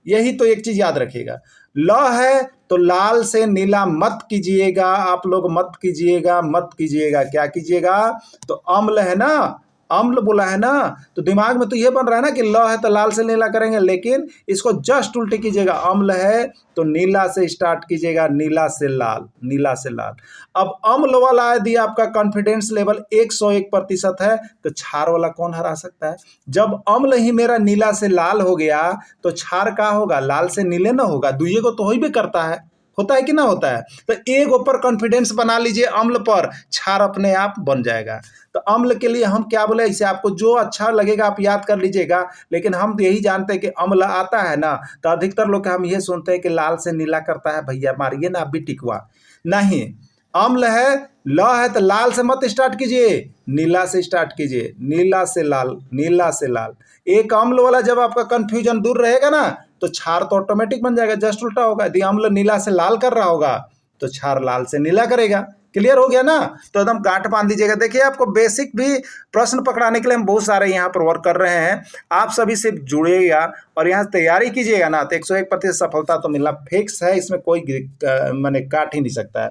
S1: यही तो एक चीज याद रखिएगा, ल है तो लाल से नीला मत कीजिएगा, आप लोग मत कीजिएगा, मत कीजिएगा। क्या कीजिएगा? तो अम्ल है ना, अम्ल बोला है ना, तो दिमाग में तो ये बन रहा है ना कि ल है तो लाल से नीला करेंगे, लेकिन इसको जस्ट उल्टे कीजिएगा। अम्ल है तो नीला से स्टार्ट कीजिएगा, नीला से लाल, नीला से लाल। अब अम्ल वाला यदि आपका कॉन्फिडेंस लेवल 101% है तो क्षार वाला कौन हरा सकता है? जब अम्ल ही मेरा नीला से लाल हो गया तो क्षार का होगा? लाल से नीले ना होगा, दुइये को तो हो ही भी करता है, होता है कि ना होता है। तो एक ऊपर कॉन्फिडेंस बना लीजिए, अम्ल पर क्षार अपने आप बन जाएगा। तो अम्ल के लिए हम क्या बोले, इसे आपको जो अच्छा लगेगा आप याद कर लीजिएगा। लेकिन हम यही जानते हैं कि अम्ल आता है ना, तो अधिकतर लोग हम ये सुनते हैं कि लाल से नीला करता है, भैया मारिए ना आप भी टिकवा। नहीं, अम्ल है, ल है तो लाल से मत स्टार्ट कीजिए, नीला से स्टार्ट कीजिए, नीला से लाल, नीला से लाल। एक अम्ल वाला जब आपका कंफ्यूजन दूर रहेगा ना तो क्षार तो ऑटोमेटिक बन जाएगा, जस्ट उल्टा होगा। यदि अम्ल नीला से लाल कर रहा होगा तो क्षार लाल से नीला करेगा। क्लियर हो गया ना? तो एकदम गांठ बांध दीजिएगा। देखिए आपको बेसिक भी प्रश्न पकड़ाने के लिए हम बहुत सारे यहाँ पर वर्क कर रहे हैं, आप सभी से जुड़िएगा और यहाँ तैयारी कीजिएगा ना, तो 101% सफलता तो मिलना फिक्स है, इसमें कोई माने काट ही नहीं सकता है।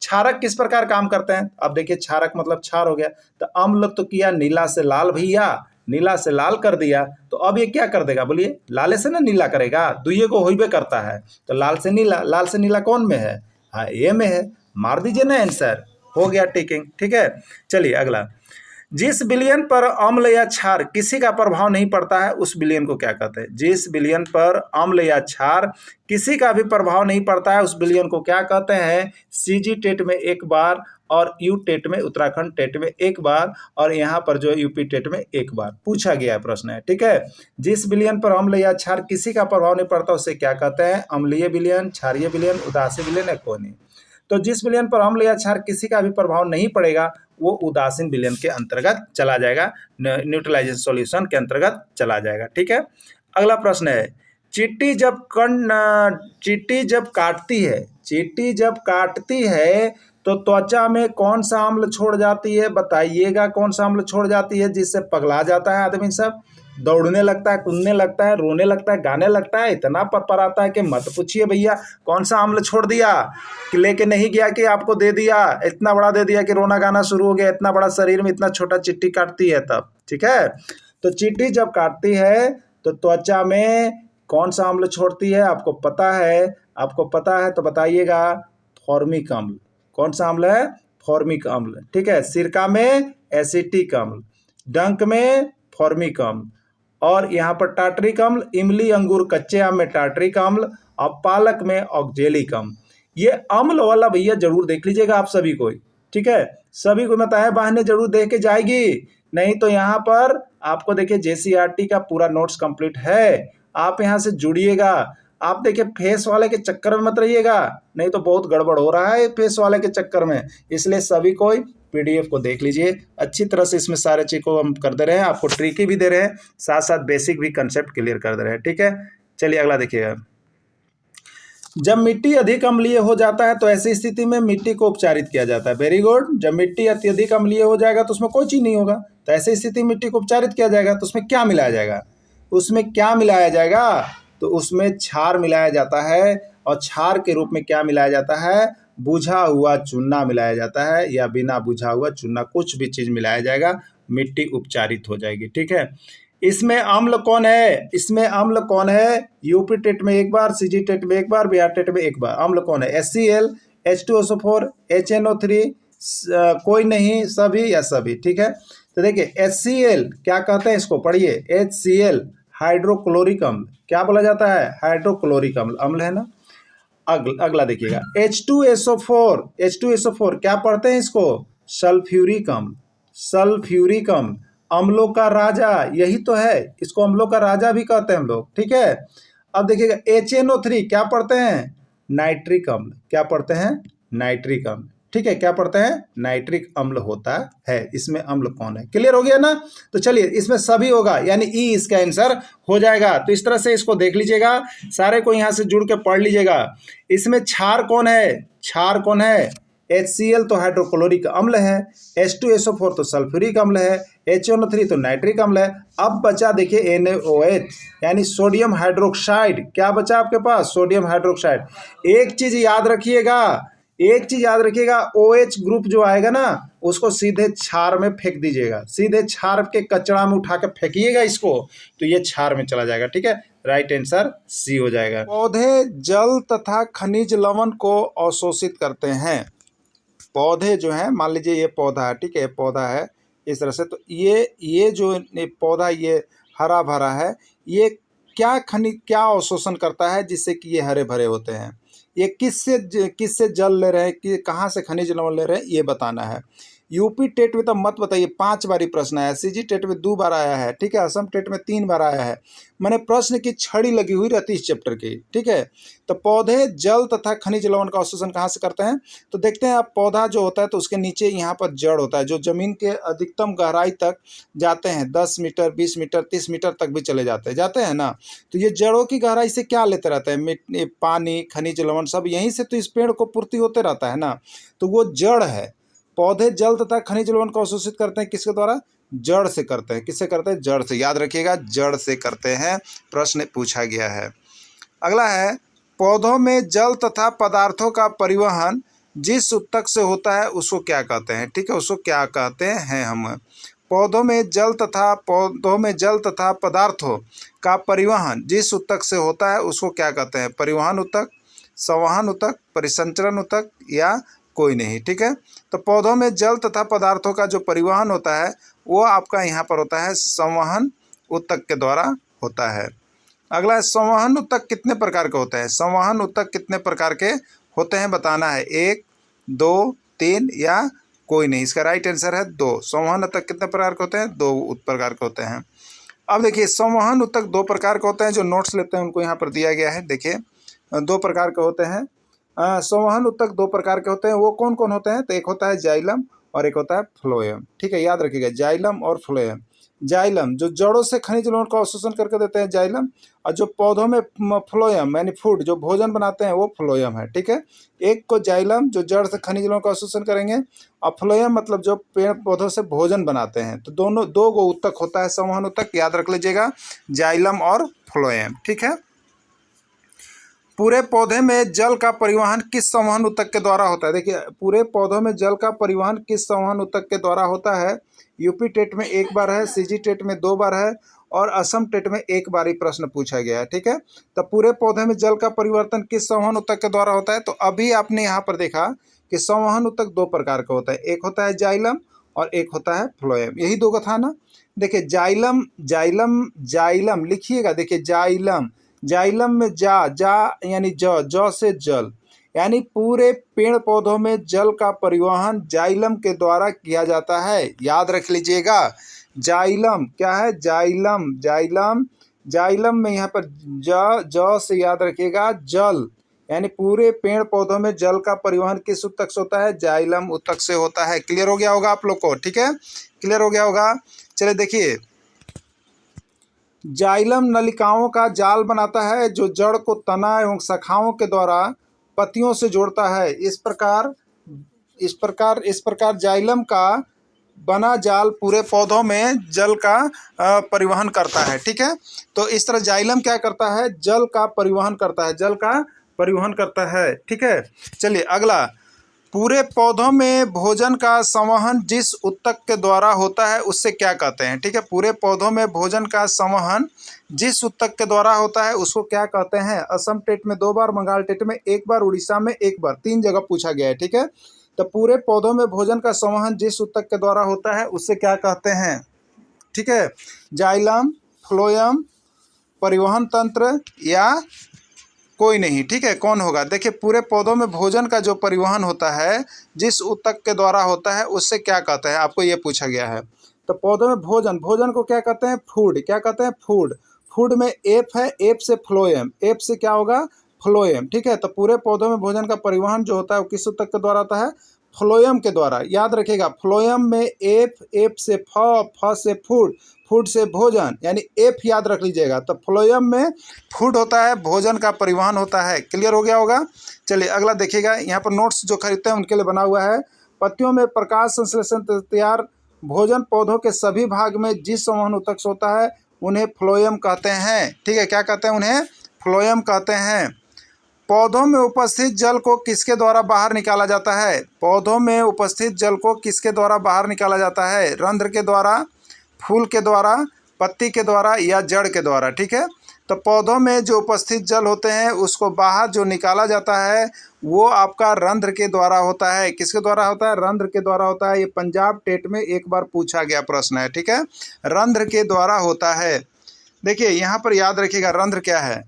S1: क्षारक किस प्रकार काम करते हैं? अब देखिए क्षारक मतलब क्षार हो गया, तो अम्ल तो किया नीला से लाल, भैया नीला से लाल कर दिया, तो अब ये क्या कर देगा बोलिए? लाले से ना नीला करेगा, दुइये को होइबे करता है। तो लाल से नीला, लाल से नीला कौन में है? हाँ ए में है, मार दीजिए ना आंसर, हो गया टिकिंग, ठीक है। चलिए अगला, जिस विलयन पर अम्ल या क्षार किसी का प्रभाव नहीं पड़ता है उस विलयन को क्या कहते हैं? जिस विलयन पर अम्ल या क्षार किसी का भी प्रभाव नहीं पड़ता है उस विलयन को क्या कहते हैं? सीजी टेट में एक बार और यू टेट में, उत्तराखंड टेट में एक बार, और यहाँ पर जो यूपी टेट में एक बार पूछा गया प्रश्न है। ठीक है, जिस विलयन पर अम्ल या क्षार किसी का प्रभाव नहीं पड़ता उसे क्या कहते हैं? अम्लीय विलयन, क्षारीय विलयन, उदासीन विलयन या कोनीय। तो जिस विलयन पर अम्ल या क्षार किसी का भी प्रभाव नहीं पड़ेगा वो उदासीन विलयन के अंतर्गत चला जाएगा, न्यूट्रलाइजेशन सॉल्यूशन के अंतर्गत चला जाएगा। ठीक है, अगला प्रश्न है, चींटी जब काटती है तो त्वचा में कौन सा अम्ल छोड़ जाती है? बताइएगा कौन सा अम्ल छोड़ जाती है जिससे पगला जाता है आदमी सब, दौड़ने लगता है, कूदने लगता है, रोने लगता है, गाने लगता है, इतना परपराता है कि मत पूछिए भैया। कौन सा अम्ल छोड़ दिया कि लेके नहीं गया कि आपको दे दिया, इतना बड़ा दे दिया कि रोना गाना शुरू हो गया, इतना बड़ा शरीर में इतना छोटा चींटी काटती है तब। ठीक है, तो चींटी जब काटती है तो त्वचा में कौन सा अम्ल छोड़ती है? आपको पता है तो बताइएगा। फॉर्मिक अम्ल। कौन सा अम्ल है? फॉर्मिक अम्ल। ठीक है, सिरका में एसिटिक अम्ल, डंक में फॉर्मिक अम्ल, और यहाँ पर टार्टरिक अम्ल, इमली अंगूर कच्चे आम में टार्टरिक अम्ल, और पालक में ऑक्जेलिक अम्ल। ये अम्ल वाला भैया जरूर देख लीजिएगा आप सभी को। ठीक है, सभी को बताए बहने जरूर देख के जाएगी, नहीं तो यहाँ पर आपको देखिए JCERT का पूरा नोट्स कंप्लीट है, आप यहाँ से जुड़िएगा। आप देखिए फेस वाले के चक्कर में मत रहिएगा, नहीं तो बहुत गड़बड़ हो रहा है फेस वाले के चक्कर में। इसलिए सभी कोई PDF को देख लीजिए अच्छी तरह से, इसमें सारे चीज़ को हम कर दे रहे हैं, आपको ट्रिकी भी दे रहे हैं, साथ साथ बेसिक भी कंसेप्ट क्लियर कर दे रहे हैं। ठीक है, चलिए अगला देखिएगा। जब मिट्टी अधिक अम्लीय हो जाता है तो ऐसी स्थिति में मिट्टी को उपचारित किया जाता है। Very good. जब मिट्टी अत्यधिक अम्लीय हो जाएगा तो उसमें कोई चीज़ नहीं होगा, तो ऐसी स्थिति में मिट्टी को उपचारित किया जाएगा। तो उसमें क्या मिलाया जाएगा? तो उसमें क्षार मिलाया जाता है, और क्षार के रूप में क्या मिलाया जाता है? बुझा हुआ चूना मिलाया जाता है, या बिना बुझा हुआ चूना, कुछ भी चीज़ मिलाया जाएगा, मिट्टी उपचारित हो जाएगी। ठीक है, इसमें अम्ल कौन है? यूपी टेट में एक बार, सीजी टेट में एक बार, बिहार टेट में एक बार। अम्ल कौन है? HCl, H2SO4, HNO3, कोई नहीं, सभी या सभी। ठीक है, तो देखिए HCl क्या कहते हैं, इसको पढ़िए। HCl हाइड्रोक्लोरिक अम्ल, क्या बोला जाता है? हाइड्रोक्लोरिक अम्ल है ना। अगला देखिएगा H2SO4 क्या पढ़ते हैं इसको? सल्फ्यूरिक अम्ल, अम्लों का राजा, यही तो है, इसको अम्लों का राजा भी कहते हैं हम लोग। ठीक है, अब देखिएगा HNO3 क्या पढ़ते हैं? नाइट्रिक अम्ल। क्या पढ़ते हैं? नाइट्रिक अम्ल। ठीक है, क्या पढ़ते हैं? नाइट्रिक अम्ल होता है। इसमें अम्ल कौन है? क्लियर हो गया ना। तो चलिए इसमें सभी होगा, यानी ई इसका आंसर हो जाएगा। तो इस तरह से इसको देख लीजिएगा, सारे को यहाँ से जुड़ के पढ़ लीजिएगा। इसमें क्षार कौन है? HCl तो हाइड्रोक्लोरिक अम्ल है, H2SO4 तो सल्फ्यूरिक अम्ल है, HNO3 तो नाइट्रिक अम्ल है। अब बचा देखिए NaOH यानी सोडियम हाइड्रोक्साइड। क्या बचा आपके पास? Sodium hydroxide. एक चीज याद रखिएगा, OH ग्रुप जो आएगा ना उसको सीधे क्षार में फेंक दीजिएगा, सीधे क्षार के कचरा में उठा के फेंकिएगा इसको, तो ये क्षार में चला जाएगा। ठीक है, राइट आंसर C हो जाएगा। पौधे जल तथा खनिज लवण को अवशोषित करते हैं। पौधे जो हैं, मान लीजिए ये पौधा है, ठीक है, पौधा है इस तरह से, तो ये जो पौधा ये हरा भरा है, ये क्या अवशोषण करता है जिससे कि ये हरे भरे होते हैं? ये किससे जल ले रहे हैं, कि कहाँ से खनिज लवण ले रहे हैं, ये बताना है। यूपी टेट में तो मत बताइए, 5 बार प्रश्न आया है, सीजी टेट में 2 बार आया है, ठीक है, असम टेट में 3 बार आया है। मैंने प्रश्न की छड़ी लगी हुई रहती है इस चैप्टर की। ठीक है, तो पौधे जल तथा खनिज लवण का अवशोषण कहाँ से करते हैं? तो देखते हैं आप, पौधा जो होता है तो उसके नीचे यहाँ पर जड़ होता है, जो जमीन के अधिकतम गहराई तक जाते हैं, 10 मीटर, 20 मीटर, 30 मीटर तक भी चले जाते हैं ना। तो ये जड़ों की गहराई से क्या लेते रहते हैं? मिट्टी, पानी, खनिज लवण सब यहीं से तो इस पेड़ को पूर्ति होते रहता है ना, तो वो जड़ है। पौधे जल तथा खनिज लवण को अवशोषित करते हैं किसके द्वारा? जड़ से करते हैं। किससे करते हैं? जड़ से। याद रखिएगा, जड़ से करते हैं, प्रश्न पूछा गया है। अगला है, पौधों में जल तथा पदार्थों का परिवहन जिस ऊतक से होता है उसको क्या कहते हैं? ठीक है, उसको क्या कहते हैं हम? पौधों में जल तथा पदार्थों का परिवहन जिस ऊतक से होता है उसको क्या कहते हैं? परिवहन ऊतक, संवहन ऊतक, परिसंचरण ऊतक, या कोई नहीं। ठीक है, तो पौधों में जल तथा पदार्थों का जो परिवहन होता है वो आपका यहाँ पर होता है संवहन ऊतक के द्वारा होता है। अगला है संवहन ऊतक कितने प्रकार के होते हैं। संवहन ऊतक कितने प्रकार के होते हैं बताना है, 1, 2, 3 या कोई नहीं। इसका राइट आंसर है 2। संवहन ऊतक कितने प्रकार के होते हैं, 2 प्रकार के होते हैं। अब देखिए संवहन ऊतक 2 प्रकार के होते हैं। जो नोट्स लेते हैं उनको यहाँ पर दिया गया है। देखिए 2 प्रकार के होते हैं। संवहन ऊतक 2 प्रकार के होते हैं। वो कौन कौन होते हैं, तो एक होता है जाइलम और एक होता है फ्लोएम। ठीक है, याद रखिएगा जाइलम और फ्लोएम। जाइलम जो जड़ों से खनिज लवण का अवशोषण करके देते हैं जाइलम, और जो पौधों में फ्लोएम यानी फूड जो भोजन बनाते हैं वो फ्लोएम है। ठीक है, एक को जाइलम जो जड़ से खनिज लवण का अवशोषण करेंगे, और फ्लोएम मतलब जो पेड़ पौधों से भोजन बनाते हैं। तो दोनों 2 गो ऊतक होता है संवहन ऊतक, याद रख लीजिएगा, जाइलम और फ्लोएम। ठीक है, पूरे पौधे में जल का परिवहन किस संवहन ऊतक के द्वारा होता है। देखिए पूरे पौधों में जल का परिवहन किस संवहन ऊतक के द्वारा होता है। यूपी टेट में 1 बार है, सीजी टेट में 2 बार है, और असम टेट में 1 बार ही प्रश्न पूछा गया है। ठीक है, तो पूरे पौधे में जल का परिवर्तन किस संवहन ऊतक के द्वारा होता है। तो अभी आपने यहाँ पर देखा कि संवहन ऊतक 2 प्रकार का होता है, एक होता है जाइलम और एक होता है फ्लोएम। यही 2 का था ना। देखिए जाइलम जाइलम जाइलम लिखिएगा। देखिए जाइलम, जाइलम में जा यानी ज से जल, यानी पूरे पेड़ पौधों में जल का परिवहन जाइलम के द्वारा किया जाता है। याद रख लीजिएगा, जाइलम क्या है, जाइलम जाइलम जाइलम में यहाँ पर ज से याद रखिएगा जल, यानी पूरे पेड़ पौधों में जल का परिवहन किस ऊतक से होता है, जाइलम ऊतक से होता है। क्लियर हो गया होगा आप लोग को। ठीक है, क्लियर हो गया होगा। चलिए देखिए, जाइलम नलिकाओं का जाल बनाता है जो जड़ को तना एवं शाखाओं के द्वारा पत्तियों से जोड़ता है। इस प्रकार जाइलम का बना जाल पूरे पौधों में जल का परिवहन करता है। ठीक है, तो इस तरह जाइलम क्या करता है, जल का परिवहन करता है, जल का परिवहन करता है। ठीक है, चलिए अगला, पूरे पौधों में भोजन का संवहन जिस ऊतक के द्वारा होता है उससे क्या कहते हैं। ठीक है, पूरे पौधों में भोजन का संवहन जिस ऊतक के द्वारा होता है उसको क्या कहते हैं। असम टेट में 2 बार, बंगाल टेट में 1 बार, उड़ीसा में 1 बार, 3 जगह पूछा गया है। ठीक है, तो पूरे पौधों में भोजन का संवहन जिस ऊतक के द्वारा होता है उससे क्या कहते हैं। ठीक है, जाइलम, फ्लोएम, परिवहन तंत्र या कोई नहीं। ठीक है, कौन होगा। देखिए पूरे पौधों में भोजन का जो परिवहन होता है जिस ऊतक के द्वारा होता है उससे क्या कहते हैं, आपको ये पूछा गया है। तो पौधों में भोजन को क्या कहते हैं, फूड। क्या कहते हैं, फूड। फूड में एफ है, एफ से फ्लोएम, एफ से क्या होगा, फ्लोएम। ठीक है, तो पूरे पौधों में भोजन का परिवहन जो होता है वो किस ऊतक के द्वारा होता है, फ्लोएम के द्वारा। याद रखिएगा, फ्लोएम में एफ, एफ से फ से फूड, फूड से भोजन, यानी एफ याद रख लीजिएगा। तो फ्लोएम में फूड होता है, भोजन का परिवहन होता है। क्लियर हो गया होगा। चलिए अगला देखिएगा, यहाँ पर नोट्स जो खरीदते हैं उनके लिए बना हुआ है। पत्तियों में प्रकाश संश्लेषण तैयार भोजन पौधों के सभी भाग में जिस संवहन ऊतक से होता है उन्हें फ्लोएम कहते हैं। ठीक है, क्या कहते हैं, उन्हें फ्लोएम कहते हैं। पौधों में उपस्थित जल को किसके द्वारा बाहर निकाला जाता है। पौधों में उपस्थित जल को किसके द्वारा बाहर निकाला जाता है, रंध्र के द्वारा, फूल के द्वारा, पत्ती के द्वारा या जड़ के द्वारा। ठीक है, तो पौधों में जो उपस्थित जल होते हैं उसको बाहर जो निकाला जाता है वो आपका रंध्र के द्वारा होता है। किसके द्वारा होता है, रंध्र के द्वारा होता है। ये पंजाब टेट में 1 बार पूछा गया प्रश्न है। ठीक है, रंध्र के द्वारा होता है। देखिए यहाँ पर याद रखिएगा, रंध्र क्या है,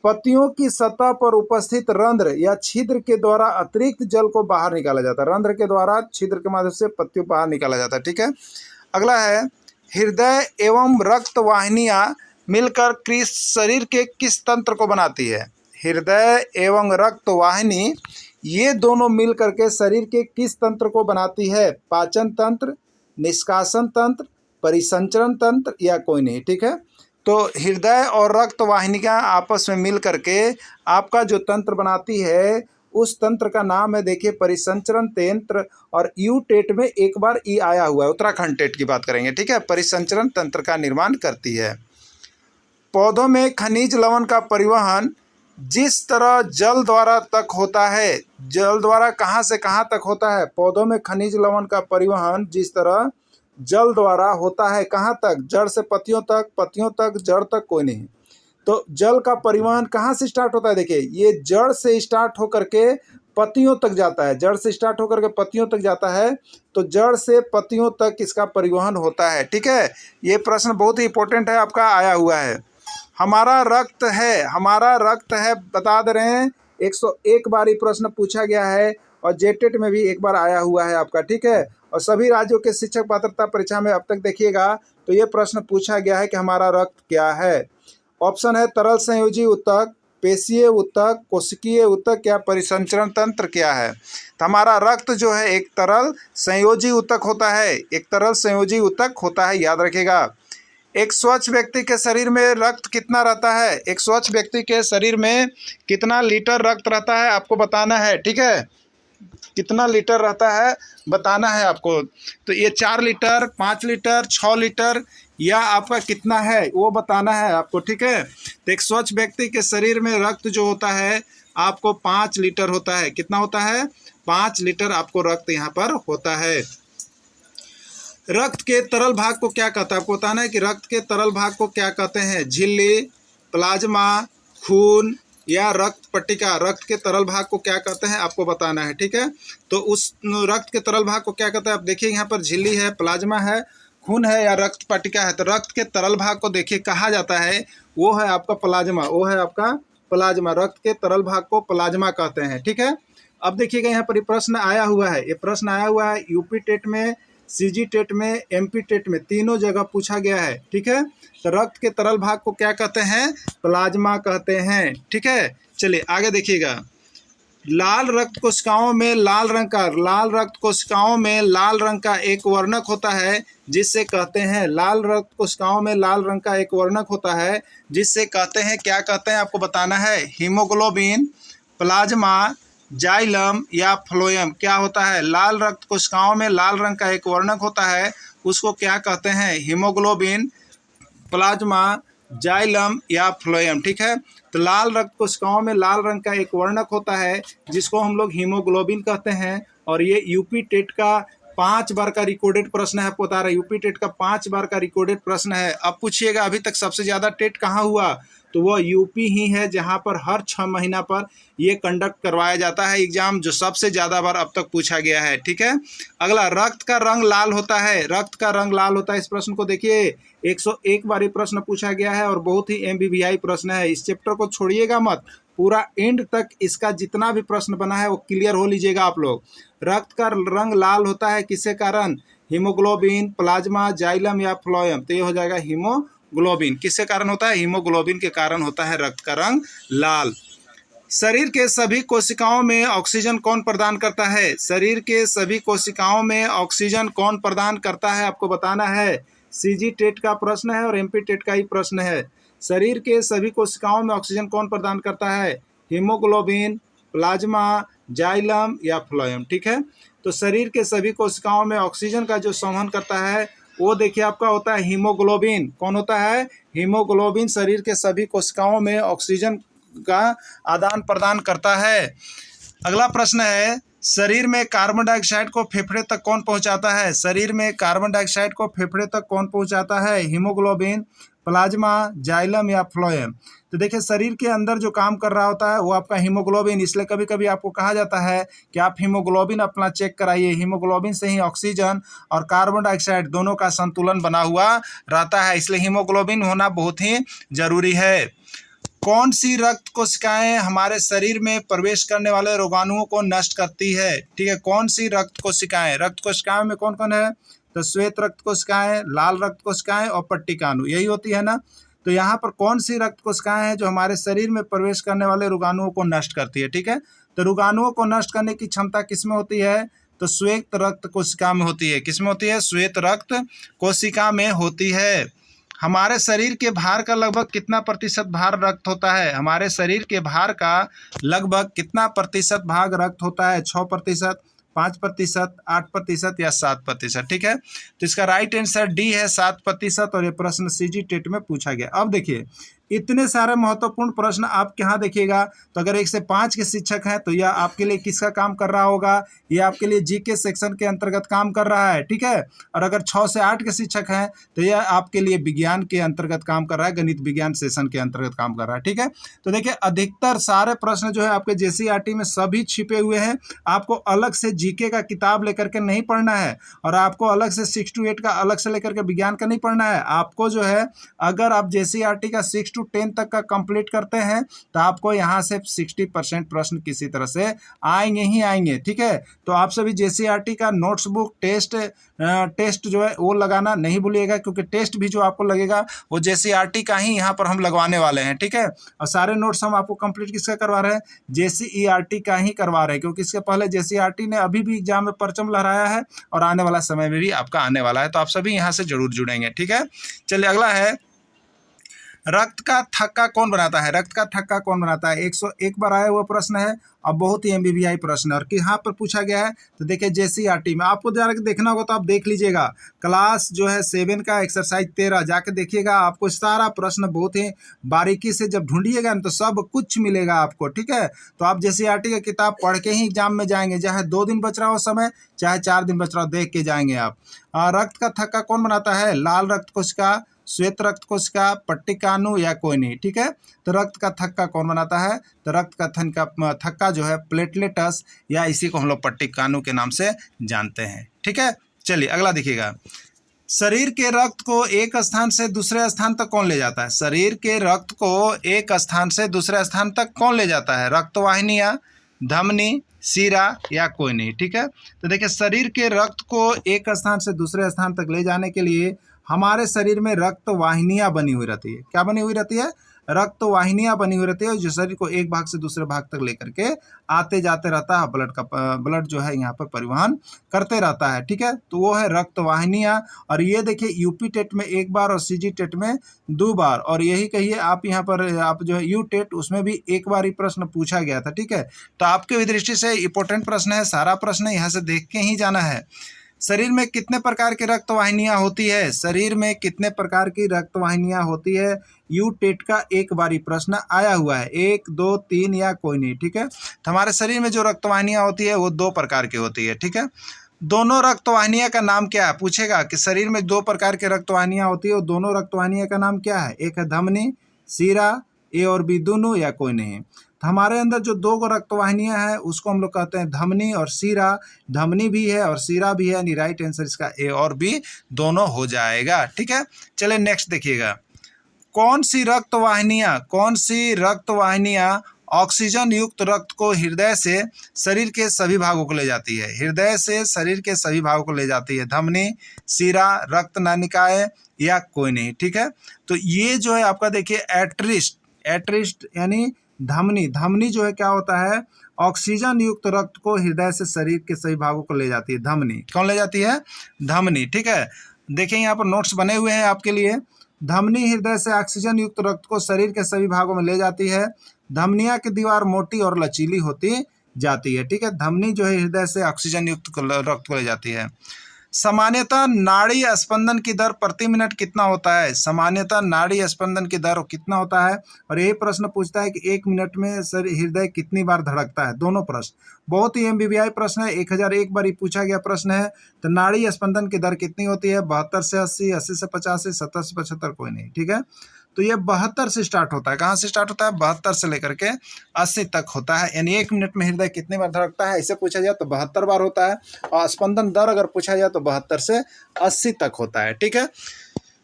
S1: पत्तियों की सतह पर उपस्थित रंध्र या छिद्र के द्वारा अतिरिक्त जल को बाहर निकाला जाता है। रंध्र के द्वारा छिद्र के माध्यम से पत्तियों बाहर निकाला जाता है। ठीक है, अगला है, हृदय एवं रक्त वाहिनियां मिलकर शरीर के किस तंत्र को बनाती है। हृदय एवं रक्त वाहिनी ये दोनों मिल करके शरीर के किस तंत्र को बनाती है, पाचन तंत्र, निष्कासन तंत्र, परिसंचरण तंत्र या कोई नहीं। ठीक है, तो हृदय और रक्त वाहिनियां आपस में मिल करके आपका जो तंत्र बनाती है उस तंत्र का नाम है, देखिए, परिसंचरण तंत्र। और यू टेट में 1 बार ई आया हुआ है, उत्तराखंड टेट की बात करेंगे। ठीक है, परिसंचरण तंत्र का निर्माण करती है। पौधों में खनिज लवण का परिवहन जिस तरह जल द्वारा तक होता है, जल द्वारा कहाँ से कहाँ तक होता है, पौधों में खनिज लवण का परिवहन जिस तरह जल द्वारा होता है, कहाँ तक, जड़ से पत्तियों तक, पत्तियों तक जड़ तक, कोई नहीं। तो जल का परिवहन कहाँ से स्टार्ट होता है, देखिए ये जड़ से स्टार्ट होकर के पत्तियों तक जाता है, जड़ से स्टार्ट होकर के पत्तियों तक जाता है, तो जड़ से पत्तियों तक इसका परिवहन होता है। ठीक है, ये प्रश्न बहुत ही इंपॉर्टेंट है, आपका आया हुआ है। हमारा रक्त है बता दे रहे हैं, 101 बार ये प्रश्न पूछा गया है और जेटेट में भी एक बार आया हुआ है आपका। ठीक है, और सभी राज्यों के शिक्षक पात्रता परीक्षा में अब तक देखिएगा तो ये प्रश्न पूछा गया है कि हमारा रक्त क्या है। ऑप्शन है तरल संयोजी ऊतक, पेशीय ऊतक, कोशिकीय ऊतक या परिसंचरण तंत्र क्या है। तो हमारा रक्त जो है एक तरल संयोजी ऊतक होता है, एक तरल संयोजी ऊतक होता है, याद रखिएगा। एक स्वच्छ व्यक्ति के शरीर में रक्त कितना रहता है, एक स्वच्छ व्यक्ति के शरीर में कितना लीटर रक्त रहता है आपको बताना है। ठीक है, कितना लीटर रहता है बताना है आपको। तो ये 4 लीटर, 5 लीटर, 6 लीटर या आपका कितना है वो बताना है आपको। ठीक है, तो एक स्वच्छ व्यक्ति के शरीर में रक्त जो होता है आपको 5 लीटर होता है। कितना होता है, 5 लीटर आपको रक्त यहाँ पर होता है। रक्त के तरल भाग को क्या कहता है आपको बताना है कि रक्त के तरल भाग को क्या कहते हैं। झिल्ली, प्लाज्मा, खून या रक्त पट्टिका, रक्त के तरल भाग को क्या कहते हैं आपको बताना है। ठीक है, तो उस रक्त के तरल भाग को क्या कहते हैं आप देखिए, यहाँ पर झिल्ली है, प्लाज्मा है, खून है या रक्त पट्टिका है। तो रक्त के तरल भाग को देखिए कहा जाता है वो है आपका प्लाज्मा, वो है आपका प्लाज्मा। रक्त के तरल भाग को प्लाज्मा कहते हैं। ठीक है, अब देखिएगा यहाँ पर ये प्रश्न आया हुआ है, ये प्रश्न आया हुआ है यूपी टेट में, सीजी टेट में, एमपी टेट में, तीनों जगह पूछा गया है। ठीक है, तो रक्त के तरल भाग को क्या कहते हैं, प्लाज्मा कहते हैं। ठीक है, चलिए आगे देखिएगा। लाल रक्त कोशिकाओं में लाल रंग का एक वर्णक होता है जिससे कहते हैं, लाल रक्त कोशिकाओं में लाल रंग का एक वर्णक होता है जिससे कहते हैं, क्या कहते हैं आपको बताना है। हीमोग्लोबिन, प्लाज्मा, जाइलम या फ्लोएम क्या होता है। लाल रक्त कोशिकाओं में लाल रंग का एक वर्णक होता है, उसको क्या कहते हैं, हीमोग्लोबिन, प्लाज्मा, जाइलम या फ्लोएम। ठीक है, तो लाल रक्त कोशिकाओं में लाल रंग का एक वर्णक होता है जिसको हम लोग हीमोग्लोबिन कहते हैं। और ये यूपी टेट का 5 बार का रिकॉर्डेड प्रश्न है, आपको बता रहा है यूपी टेट का 5 बार का रिकॉर्डेड प्रश्न है। अब पूछिएगा अभी तक सबसे ज़्यादा टेट कहाँ हुआ, तो वो यूपी ही है जहाँ पर हर 6 महीना पर ये कंडक्ट करवाया जाता है एग्जाम, जो सबसे ज़्यादा बार अब तक पूछा गया है। ठीक है, अगला, रक्त का रंग लाल होता है, रक्त का रंग लाल होता है। इस प्रश्न को देखिए 101 बार ये प्रश्न पूछा गया है और बहुत ही एमबीबीआई प्रश्न है। इस चैप्टर को छोड़िएगा मत, पूरा एंड तक इसका जितना भी प्रश्न बना है वो क्लियर हो लीजिएगा आप लोग। रक्त का रंग लाल होता है किसके कारण, हीमोग्लोबिन, प्लाज्मा, जाइलम या फ्लोएम। तो ये हो जाएगा हीमोग्लोबिन। किसके कारण होता है, हीमोग्लोबिन के कारण होता है रक्त का रंग लाल। शरीर के सभी कोशिकाओं में ऑक्सीजन कौन प्रदान करता है, शरीर के सभी कोशिकाओं में ऑक्सीजन कौन प्रदान करता है आपको बताना है। सीजी टेट का प्रश्न है और एमपी टेट का ही प्रश्न है। शरीर के सभी कोशिकाओं में ऑक्सीजन कौन प्रदान करता है, हीमोग्लोबिन, प्लाज्मा, जाइलम या फ्लोएम। ठीक है, तो शरीर के सभी कोशिकाओं में ऑक्सीजन का जो संवहन करता है वो देखिए आपका होता है हीमोग्लोबिन। कौन होता है, हीमोग्लोबिन शरीर के सभी कोशिकाओं में ऑक्सीजन का आदान प्रदान करता है। अगला प्रश्न है, शरीर में कार्बन डाइऑक्साइड को फेफड़े तक कौन पहुंचाता है, शरीर में कार्बन डाइऑक्साइड को फेफड़े तक कौन पहुंचाता है, हीमोग्लोबिन, प्लाज्मा, जाइलम या फ्लोएम। तो देखिए शरीर के अंदर जो काम कर रहा होता है वो आपका हीमोग्लोबिन, इसलिए कभी कभी आपको कहा जाता है कि आप हीमोग्लोबिन अपना चेक कराइए। हीमोग्लोबिन से ही ऑक्सीजन और कार्बन डाइऑक्साइड दोनों का संतुलन बना हुआ रहता है, इसलिए हीमोग्लोबिन होना बहुत ही जरूरी है। कौन सी रक्त कोशिकाएं हमारे शरीर में प्रवेश करने वाले रोगाणुओं को नष्ट करती है। ठीक है, कौन सी रक्त कोशिकाएं में कौन कौन है, तो श्वेत रक्त कोशिकाएं, लाल रक्त कोशिकाएं और पट्टिकाणु, यही होती है ना। तो यहाँ पर कौन सी रक्त कोशिकाएं हैं जो हमारे शरीर में प्रवेश करने वाले रोगाणुओं को नष्ट करती है। ठीक है, तो रोगाणुओं को नष्ट करने की क्षमता किसमें होती है, तो श्वेत रक्त कोशिका में होती है। किसमें होती है, श्वेत रक्त कोशिका में होती है। हमारे शरीर के भार का लगभग कितना प्रतिशत भार रक्त होता है, हमारे शरीर के भार का लगभग कितना प्रतिशत भाग रक्त होता है, 6%, 5%, 8% या 7%। ठीक है, तो इसका राइट आंसर डी है 7%। और ये प्रश्न सीजी टेट में पूछा गया। अब देखिए इतने सारे महत्वपूर्ण प्रश्न आपके यहाँ देखिएगा। तो अगर 1 से 5 के शिक्षक हैं तो यह आपके लिए किसका काम कर रहा होगा, यह आपके लिए जीके सेक्शन के अंतर्गत काम कर रहा है, ठीक है। और अगर 6 से 8 के शिक्षक हैं तो यह आपके लिए विज्ञान के अंतर्गत काम कर रहा है, गणित विज्ञान सेशन के अंतर्गत काम कर रहा है, ठीक है। तो देखिए अधिकतर सारे प्रश्न जो है आपके जेसीईआरटी में सभी छिपे हुए हैं। आपको अलग से जीके का किताब लेकर के नहीं पढ़ना है और आपको अलग से 6 to 8 का अलग से लेकर के विज्ञान का नहीं पढ़ना है। आपको जो है अगर आप जेसीईआरटी का 6 to 10 तक का कंप्लीट करते हैं तो आपको यहाँ से 60% प्रश्न किसी तरह से आएंगे ही आएंगे, ठीक है। तो आप सभी जेसीईआरटी का नोट्स बुक टेस्ट जो है वो लगाना नहीं भूलिएगा, क्योंकि टेस्ट भी जो आपको लगेगा वो जेसीईआरटी का ही यहाँ पर हम लगवाने वाले हैं, ठीक है। और सारे नोट्स हम आपको कंप्लीट किसका करवा रहे हैं, जेसीईआरटी का ही करवा रहे हैं, क्योंकि इसके पहले जेसीईआरटी ने अभी भी एग्जाम में परचम लहराया है और आने वाला समय में भी आपका आने वाला है। तो आप सभी यहाँ से जरूर जुड़ेंगे, ठीक है। चलिए अगला है, रक्त का थक्का कौन बनाता है। रक्त का थक्का कौन बनाता है, 101 बार आया हुआ प्रश्न है और बहुत ही एमबीबीआई प्रश्न है और यहाँ पर पूछा गया है। तो देखिए जेसीईआरटी में आपको जाकर देखना होगा तो आप देख लीजिएगा, क्लास जो है 7 का एक्सरसाइज 13 जाके देखिएगा। आपको सारा प्रश्न बहुत ही बारीकी से जब ढूंढिएगा ना तो सब कुछ मिलेगा आपको, ठीक है। तो आप जेसीईआरटी की किताब पढ़ के ही एग्जाम में जाएंगे, चाहे 2 दिन बच रहा हो समय, चाहे 4 दिन बच रहा हो, देख के जाएंगे आप। रक्त का थक्का कौन बनाता है, लाल रक्त कोशिका, श्वेत रक्त कोशिका, पट्टिकाणु या कोई नहीं, ठीक है। तो रक्त का थक्का कौन बनाता है, तो रक्त का थक्का जो है प्लेटलेटस या इसी को हम लोग पट्टिकाणु के नाम से जानते हैं, ठीक है। चलिए अगला देखिएगा, शरीर के रक्त को एक स्थान से दूसरे स्थान तक कौन ले जाता है। शरीर के रक्त को एक स्थान से दूसरे स्थान तक कौन ले जाता है, रक्तवाहिनियां, धमनी, सीरा या कोई नहीं, ठीक है। तो देखिए शरीर के रक्त को एक स्थान से दूसरे स्थान तक ले जाने के लिए हमारे शरीर में रक्त वाहिनियां बनी हुई रहती है। क्या बनी हुई रहती है, रक्त वाहिनियां बनी हुई रहती है, जो शरीर को एक भाग से दूसरे भाग तक लेकर के आते जाते रहता है, ब्लड जो है यहाँ पर परिवहन करते रहता है, ठीक है। तो वो है रक्त वाहिनियां। और ये देखिए यूपी टेट में 1 बार और सीजी टेट में 2 बार, और यही कहिए आप यहाँ पर आप जो है यू टेट उसमें भी 1 बार ही प्रश्न पूछा गया था, ठीक है। तो आपके दृष्टि से इंपॉर्टेंट प्रश्न है, सारा प्रश्न यहाँ से देख के ही जाना है। शरीर में कितने प्रकार की रक्त वाहिनियां होती है, शरीर में कितने प्रकार की रक्त वाहिनियां होती है, यू टेट का 1 बारी प्रश्न आया हुआ है, 1, 2, 3 या कोई नहीं, ठीक है। तो हमारे शरीर में जो रक्त वाहिनियां होती है वो 2 प्रकार की होती है, ठीक है। दोनों रक्त वाहिनियां का नाम क्या है, पूछेगा कि शरीर में 2 प्रकार के रक्त वाहिनियां होती है, वो दोनों रक्त वाहिनियां का नाम क्या है, एक है धमनी, सीरा, ए और बी दोनों या कोई नहीं। तो हमारे अंदर जो 2 रक्तवाहिनियां हैं उसको हम लोग कहते हैं धमनी और सीरा। धमनी भी है और सीरा भी है, यानी राइट आंसर इसका ए और बी दोनों हो जाएगा, ठीक है। चलिए नेक्स्ट देखिएगा, कौन सी रक्तवाहिनियां ऑक्सीजन युक्त रक्त को हृदय से शरीर के सभी भागों को ले जाती है, हृदय से शरीर के सभी भागों को ले जाती है, धमनी, सीरा, रक्त नालिकाएं या कोई नहीं, ठीक है। तो ये जो है आपका देखिए एट्रिस्ट यानी धमनी जो है क्या होता है, ऑक्सीजन युक्त रक्त को हृदय से शरीर के सभी भागों को ले जाती है, धमनी। कौन ले जाती है, धमनी, ठीक है। देखिए यहाँ पर नोट्स बने हुए हैं आपके लिए। धमनी हृदय से ऑक्सीजन युक्त रक्त को शरीर के सभी भागों में ले जाती है। धमनियां की दीवार मोटी और लचीली होती जाती है, ठीक है। धमनी जो है हृदय से ऑक्सीजन युक्त रक्त को ले जाती है। सामान्यतः नाड़ी स्पंदन की दर प्रति मिनट कितना होता है, सामान्यतः नाड़ी स्पंदन की दर कितना होता है। और यही प्रश्न पूछता है कि 1 मिनट में हृदय कितनी बार धड़कता है, दोनों प्रश्न बहुत ही एमबीबीआई प्रश्न है, 1001 बार ही पूछा गया प्रश्न है। तो नाड़ी स्पंदन की दर कितनी होती है, 72 से 80, 80 से 85, 70 से 75 कोई नहीं, ठीक है। तो ये 72 से स्टार्ट होता है, कहाँ से स्टार्ट होता है, 72 से लेकर के 80 तक होता है, यानी 1 मिनट में हृदय कितनी बार धड़कता है, इसे पूछा जाए तो 72 बार होता है। और स्पंदन दर अगर पूछा जाए तो 72 से 80 तक होता है, ठीक है।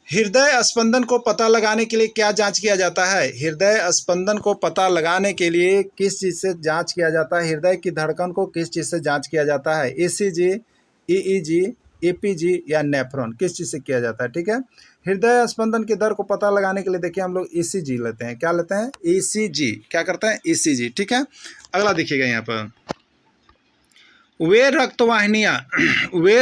S1: हृदय स्पंदन को पता लगाने के लिए क्या जांच किया जाता है, हृदय स्पंदन को पता लगाने के लिए किस चीज़ से जांच किया जाता है, हृदय की धड़कन को किस चीज़ से जांच किया जाता है, ECG, EEG, EPG या नेफ्रॉन, किस चीज़ से किया जाता है, ठीक है। हृदय स्पंदन की दर को पता लगाने के लिए देखिए हम लोग ECG लेते हैं, क्या लेते हैं, ECG, क्या करते हैं, ECG, ठीक है। अगला देखिएगा यहाँ पर, वे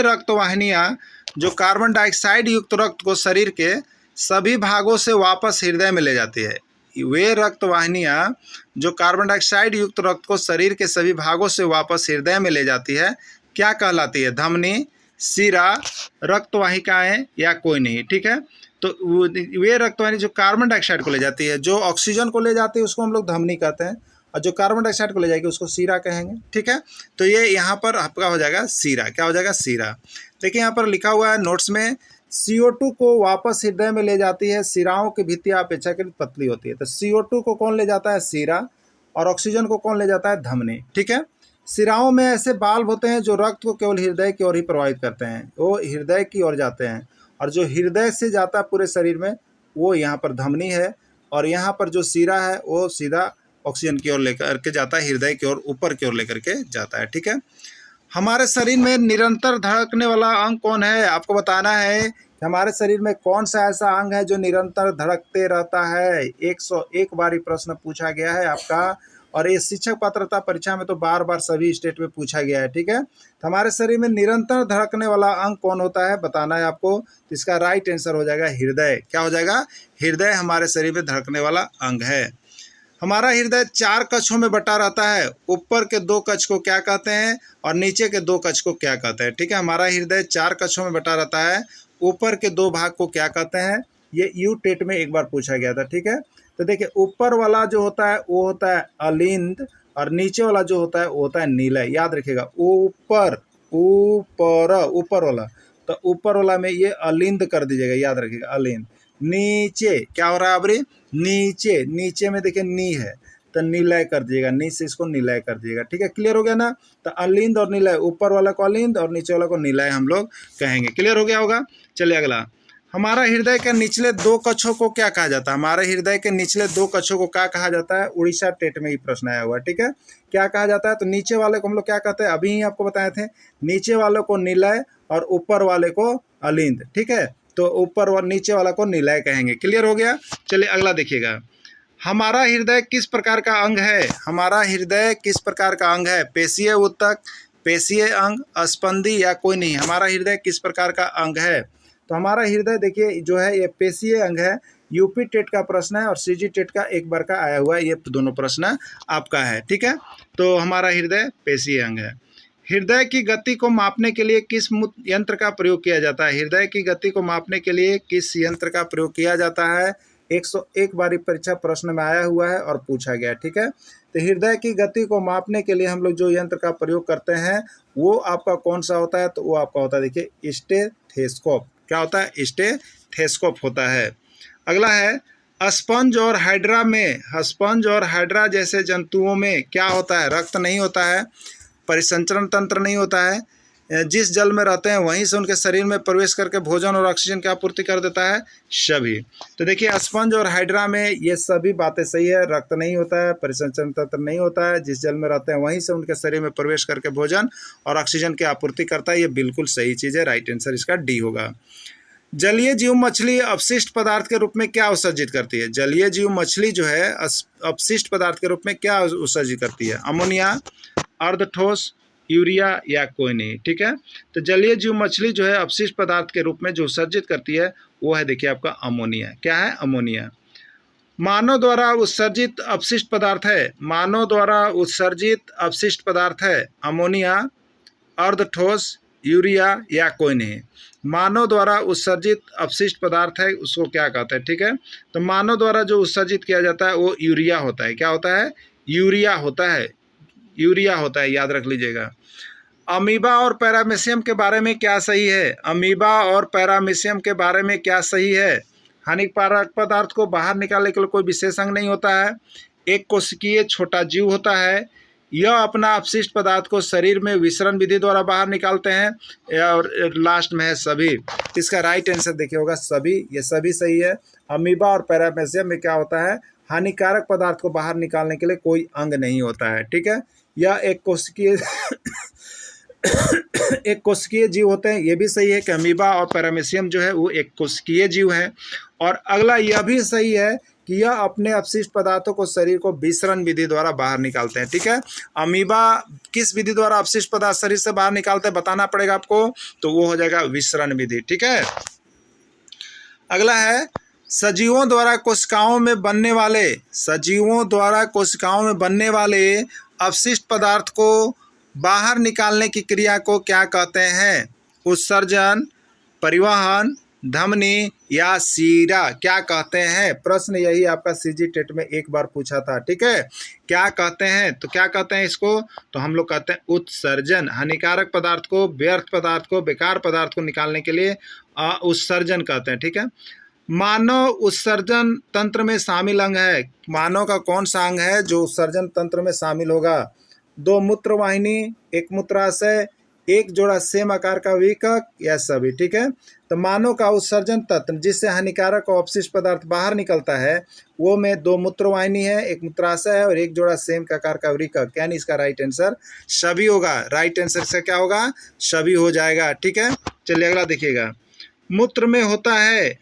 S1: रक्तवाहिनियाँ जो कार्बन डाइऑक्साइड युक्त रक्त को शरीर के सभी भागों से वापस हृदय में ले जाती है, वे रक्तवाहिनियाँ जो कार्बन डाइऑक्साइड युक्त रक्त को शरीर के सभी भागों से वापस हृदय में ले जाती है, क्या कहलाती है, धमनी, सीरा, रक्तवाहिकाएं या कोई नहीं, ठीक है। तो वे रक्तवाहिनी जो कार्बन डाइऑक्साइड को ले जाती है, जो ऑक्सीजन को ले जाती है उसको हम लोग धमनी कहते हैं, और जो कार्बन डाइऑक्साइड को ले जाएगी उसको सीरा कहेंगे। ठीक है, तो ये यहाँ पर आपका हो जाएगा सीरा। क्या हो जाएगा? सीरा। देखिए यहाँ पर लिखा हुआ है नोट्स में, CO2 को वापस हृदय में ले जाती है, सिराओं की भित्तियां अपेक्षाकृत पतली होती है। तो CO2 को कौन ले जाता है? सीरा। और ऑक्सीजन को कौन ले जाता है? धमनी। ठीक है, सिराओं में ऐसे बाल्ब होते हैं जो रक्त को केवल हृदय की ओर ही प्रवाहित करते हैं, वो हृदय की ओर जाते हैं, और जो हृदय से जाता है पूरे शरीर में वो यहाँ पर धमनी है, और यहाँ पर जो सीरा है वो सीधा ऑक्सीजन की ओर लेकर के जाता है, हृदय की ओर ऊपर की ओर लेकर के जाता है। ठीक है, हमारे शरीर में निरंतर धड़कने वाला अंग कौन है? आपको बताना है कि हमारे शरीर में कौन सा ऐसा अंग है जो निरंतर धड़कते रहता है। 101 बार ये प्रश्न पूछा गया है आपका, और ये शिक्षक पात्रता परीक्षा में तो बार बार सभी स्टेट में पूछा गया है। ठीक है, तो हमारे शरीर में निरंतर धड़कने वाला अंग कौन होता है बताना है आपको। तो इसका राइट आंसर हो जाएगा हृदय। क्या हो जाएगा? हृदय हमारे शरीर में धड़कने वाला अंग है। हमारा हृदय 4 कक्षों में बटा रहता है, ऊपर के 2 कक्ष को क्या कहते हैं और नीचे के 2 कक्ष को क्या कहते हैं? ठीक है, हमारा हृदय 4 कक्षों में बटा रहता है, ऊपर के 2 भाग को क्या कहते हैं? ये यू टेट में एक बार पूछा गया था। ठीक है, तो देखिए ऊपर वाला जो होता है वो होता है अलिंद, और नीचे वाला जो होता है वो होता है नीलय। याद रखिएगा, ऊपर ऊपर ऊपर वाला, तो ऊपर वाला में ये अलिंद कर दीजिएगा, याद रखिएगा अलिंद। नीचे क्या हो रहा है अबरी? नीचे, नीचे में देखिए नी है तो नीलय कर दीजिएगा, नी से इसको नीलय कर दीजिएगा। ठीक है, क्लियर हो गया ना? तो अलिंद और नीलय, ऊपर वाला को अलिंद और नीचे वाला को नीलय हम लोग कहेंगे। क्लियर हो गया होगा? चलिए अगला, हमारा हृदय के निचले 2 कक्षों को क्या कहा जाता है? हमारे हृदय के निचले 2 कक्षों को क्या कहा जाता है? उड़ीसा टेट में ही प्रश्न आया हुआ है। ठीक है, क्या कहा जाता है? तो नीचे वाले को हम लोग क्या कहते हैं? अभी ही आपको बताए थे, नीचे वाले को नीलय और ऊपर वाले को अलिंद। ठीक है, तो ऊपर और नीचे वाला को नीलय कहेंगे। क्लियर हो गया? चलिए अगला देखिएगा, हमारा हृदय किस प्रकार का अंग है? हमारा हृदय किस प्रकार का अंग है? पेशीय ऊतक, पेशीय अंग, स्पंदी या कोई नहीं? हमारा हृदय किस प्रकार का अंग है? तो हमारा हृदय देखिए जो है ये पेशीय अंग है। यूपी टेट का प्रश्न है और सीजी टेट का एक बार का आया हुआ है, ये दोनों प्रश्न आपका है। ठीक है, तो हमारा हृदय पेशीय अंग है। हृदय की गति को मापने के लिए किस यंत्र का प्रयोग किया जाता है? हृदय की गति को मापने के लिए किस यंत्र का प्रयोग किया जाता है? 101 बार परीक्षा प्रश्न में आया हुआ है और पूछा गया। ठीक है, तो हृदय की गति को मापने के लिए हम लोग जो यंत्र का प्रयोग करते हैं वो आपका कौन सा होता है? तो वो आपका होता है देखिए स्टेथोस्कोप। क्या होता है? स्टेथोस्कोप होता है। अगला है, स्पंज और हाइड्रा में, स्पंज और हाइड्रा जैसे जंतुओं में क्या होता है? रक्त नहीं होता है, परिसंचरण तंत्र नहीं होता है, जिस जल में रहते हैं वहीं से उनके शरीर में प्रवेश करके भोजन और ऑक्सीजन की आपूर्ति कर देता है सभी। तो देखिए स्पंज और हाइड्रा में ये सभी बातें सही है, रक्त नहीं होता है, परिसंचरण तंत्र नहीं होता है, जिस जल में रहते हैं वहीं से उनके शरीर में प्रवेश करके भोजन और ऑक्सीजन की आपूर्ति करता है। ये बिल्कुल सही चीज़ है, राइट आंसर इसका डी होगा। जलीय जीव मछली अपशिष्ट पदार्थ के रूप में क्या उत्सर्जित करती है? जलीय जीव मछली जो है अपशिष्ट पदार्थ के रूप में क्या उत्सर्जित करती है? अमोनिया, अर्धठोस, यूरिया या कोई नहीं। ठीक है, तो जलीय जीव मछली जो है अपशिष्ट पदार्थ के रूप में जो उत्सर्जित करती है वो है देखिए आपका अमोनिया। क्या है? अमोनिया। मानव द्वारा उत्सर्जित अपशिष्ट पदार्थ है, मानव द्वारा उत्सर्जित अपशिष्ट पदार्थ है अमोनिया, अर्धठोस, यूरिया या कोई नहीं। मानव द्वारा उत्सर्जित अपशिष्ट पदार्थ है उसको क्या कहते हैं? ठीक है, तो मानव द्वारा जो उत्सर्जित किया जाता है वो यूरिया होता है। क्या होता है? यूरिया होता है, यूरिया होता है, याद रख लीजिएगा। अमीबा और पैरामीशियम के बारे में क्या सही है? अमीबा और पैरामीशियम के बारे में क्या सही है? हानिकारक पदार्थ को बाहर निकालने के लिए कोई विशेष अंग नहीं होता है, एक कोशिकीय छोटा जीव होता है, यह अपना अपशिष्ट पदार्थ को शरीर में विसरण विधि द्वारा बाहर निकालते हैं, और लास्ट में है सभी। इसका राइट आंसर देखिए होगा सभी, ये सभी सही है। अमीबा और पैरामीशियम में क्या होता है? हानिकारक पदार्थ को बाहर निकालने के लिए कोई अंग नहीं होता है। ठीक है, यह एक कोशिकीय एक कोशिकीय जीव होते हैं। ये भी सही है कि अमीबा और पैरामीशियम जो है वो एक कोशिकीय जीव है। और अगला यह भी सही है कि यह अपने अपशिष्ट पदार्थों को शरीर को विसरण विधि द्वारा बाहर निकालते हैं। ठीक है, अमीबा किस विधि द्वारा अपशिष्ट पदार्थ शरीर से बाहर निकालते हैं बताना पड़ेगा आपको, तो वो हो जाएगा विसरण विधि। ठीक है, अगला है, सजीवों द्वारा कोशिकाओं में बनने वाले, सजीवों द्वारा कोशिकाओं में बनने वाले अपशिष्ट पदार्थ को बाहर निकालने की क्रिया को क्या कहते हैं? उत्सर्जन, परिवहन, धमनी या सीरा क्या कहते हैं? प्रश्न यही आपका सीजी टेट में एक बार पूछा था, ठीक है। क्या कहते हैं? तो क्या कहते हैं इसको? तो हम लोग कहते हैं उत्सर्जन। हानिकारक पदार्थ को, व्यर्थ पदार्थ को, बेकार पदार्थ को निकालने के लिए उत्सर्जन कहते हैं, ठीक है। मानव उत्सर्जन तंत्र में शामिल अंग है। मानव का कौन सा अंग है जो उत्सर्जन तंत्र में शामिल होगा? 2 मूत्रवाहिनी, 1 मूत्राशय, 1 जोड़ा सेम आकार का विकक या सभी, ठीक है। तो मानव का उत्सर्जन तंत्र जिससे हानिकारक और अपशिष्ट पदार्थ बाहर निकलता है वो में 2 मूत्रवाहिनी है, 1 मूत्राशय है और 1 जोड़ा सेम आकार का विकक, यानी इसका राइट आंसर सभी होगा। राइट आंसर से क्या होगा? सभी हो जाएगा, ठीक है। चलिए अगला देखिएगा। मूत्र में होता है,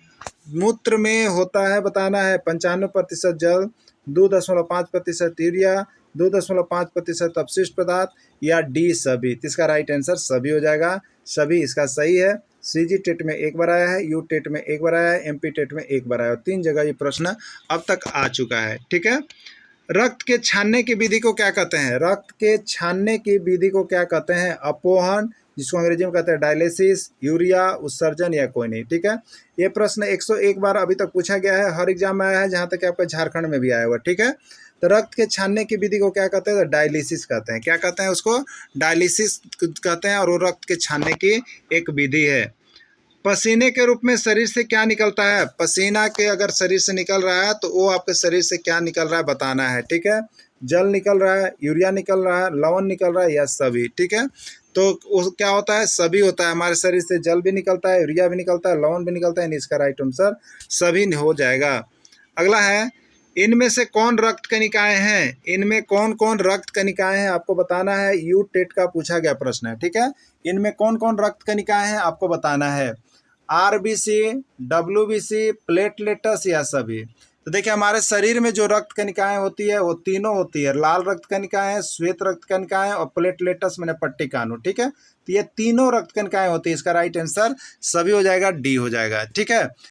S1: मूत्र में होता है बताना है 95% जल, 2.5% यूरिया, 2.5% अपशिष्ट पदार्थ या डी सभी। तो इसका राइट आंसर सभी हो जाएगा। सभी इसका सही है। सीजी टेट में एक बार आया है, यू टेट में एक बार आया है, एमपी टेट में एक बार आया है, 3 जगह ये प्रश्न अब तक आ चुका है, ठीक है। रक्त के छानने की विधि को क्या कहते हैं? रक्त के छानने की विधि को क्या कहते हैं? अपोहन, जिसको अंग्रेजी में कहते हैं डायलिसिस, यूरिया, उत्सर्जन या कोई नहीं, ठीक है। ये प्रश्न 101 बार अभी तक पूछा गया है, हर एग्जाम में आया है, जहाँ तक आपका झारखंड में भी आया हुआ, ठीक है। तो रक्त के छानने की विधि को क्या कहते हैं? तो डायलिसिस कहते हैं। क्या कहते हैं उसको? डायलिसिस कहते हैं, और वो रक्त के छानने की एक विधि है। पसीने के रूप में शरीर से क्या निकलता है? पसीना के अगर शरीर से निकल रहा है तो वो आपके शरीर से क्या निकल रहा है बताना है, ठीक है। जल निकल रहा है, यूरिया निकल रहा है, लवण निकल रहा है या सभी, ठीक है। तो वो क्या होता है? सभी होता है। हमारे शरीर से जल भी निकलता है, यूरिया भी निकलता है, लवण भी निकलता है, इसका राइट आंसर सभी हो जाएगा। अगला है, इनमें से कौन रक्त कणिकाएं हैं? इनमें कौन कौन रक्त कणिकाएं हैं आपको बताना है। यू टेट का पूछा गया प्रश्न है, ठीक है। इनमें कौन कौन रक्त कणिकाएं हैं आपको बताना है। आरबीसी, डब्ल्यूबीसी, प्लेटलेट्स या सभी। तो देखिए हमारे शरीर में जो रक्त कणिकाएं होती है वो तीनों होती है। लाल रक्त कणिकाएं, श्वेत रक्त कणिकाएं और प्लेटलेट्स मैंने पट्टी कानू, ठीक है। तो ये तीनों रक्त कणिकाएं होती है। इसका राइट आंसर सभी हो जाएगा, डी हो जाएगा, ठीक है।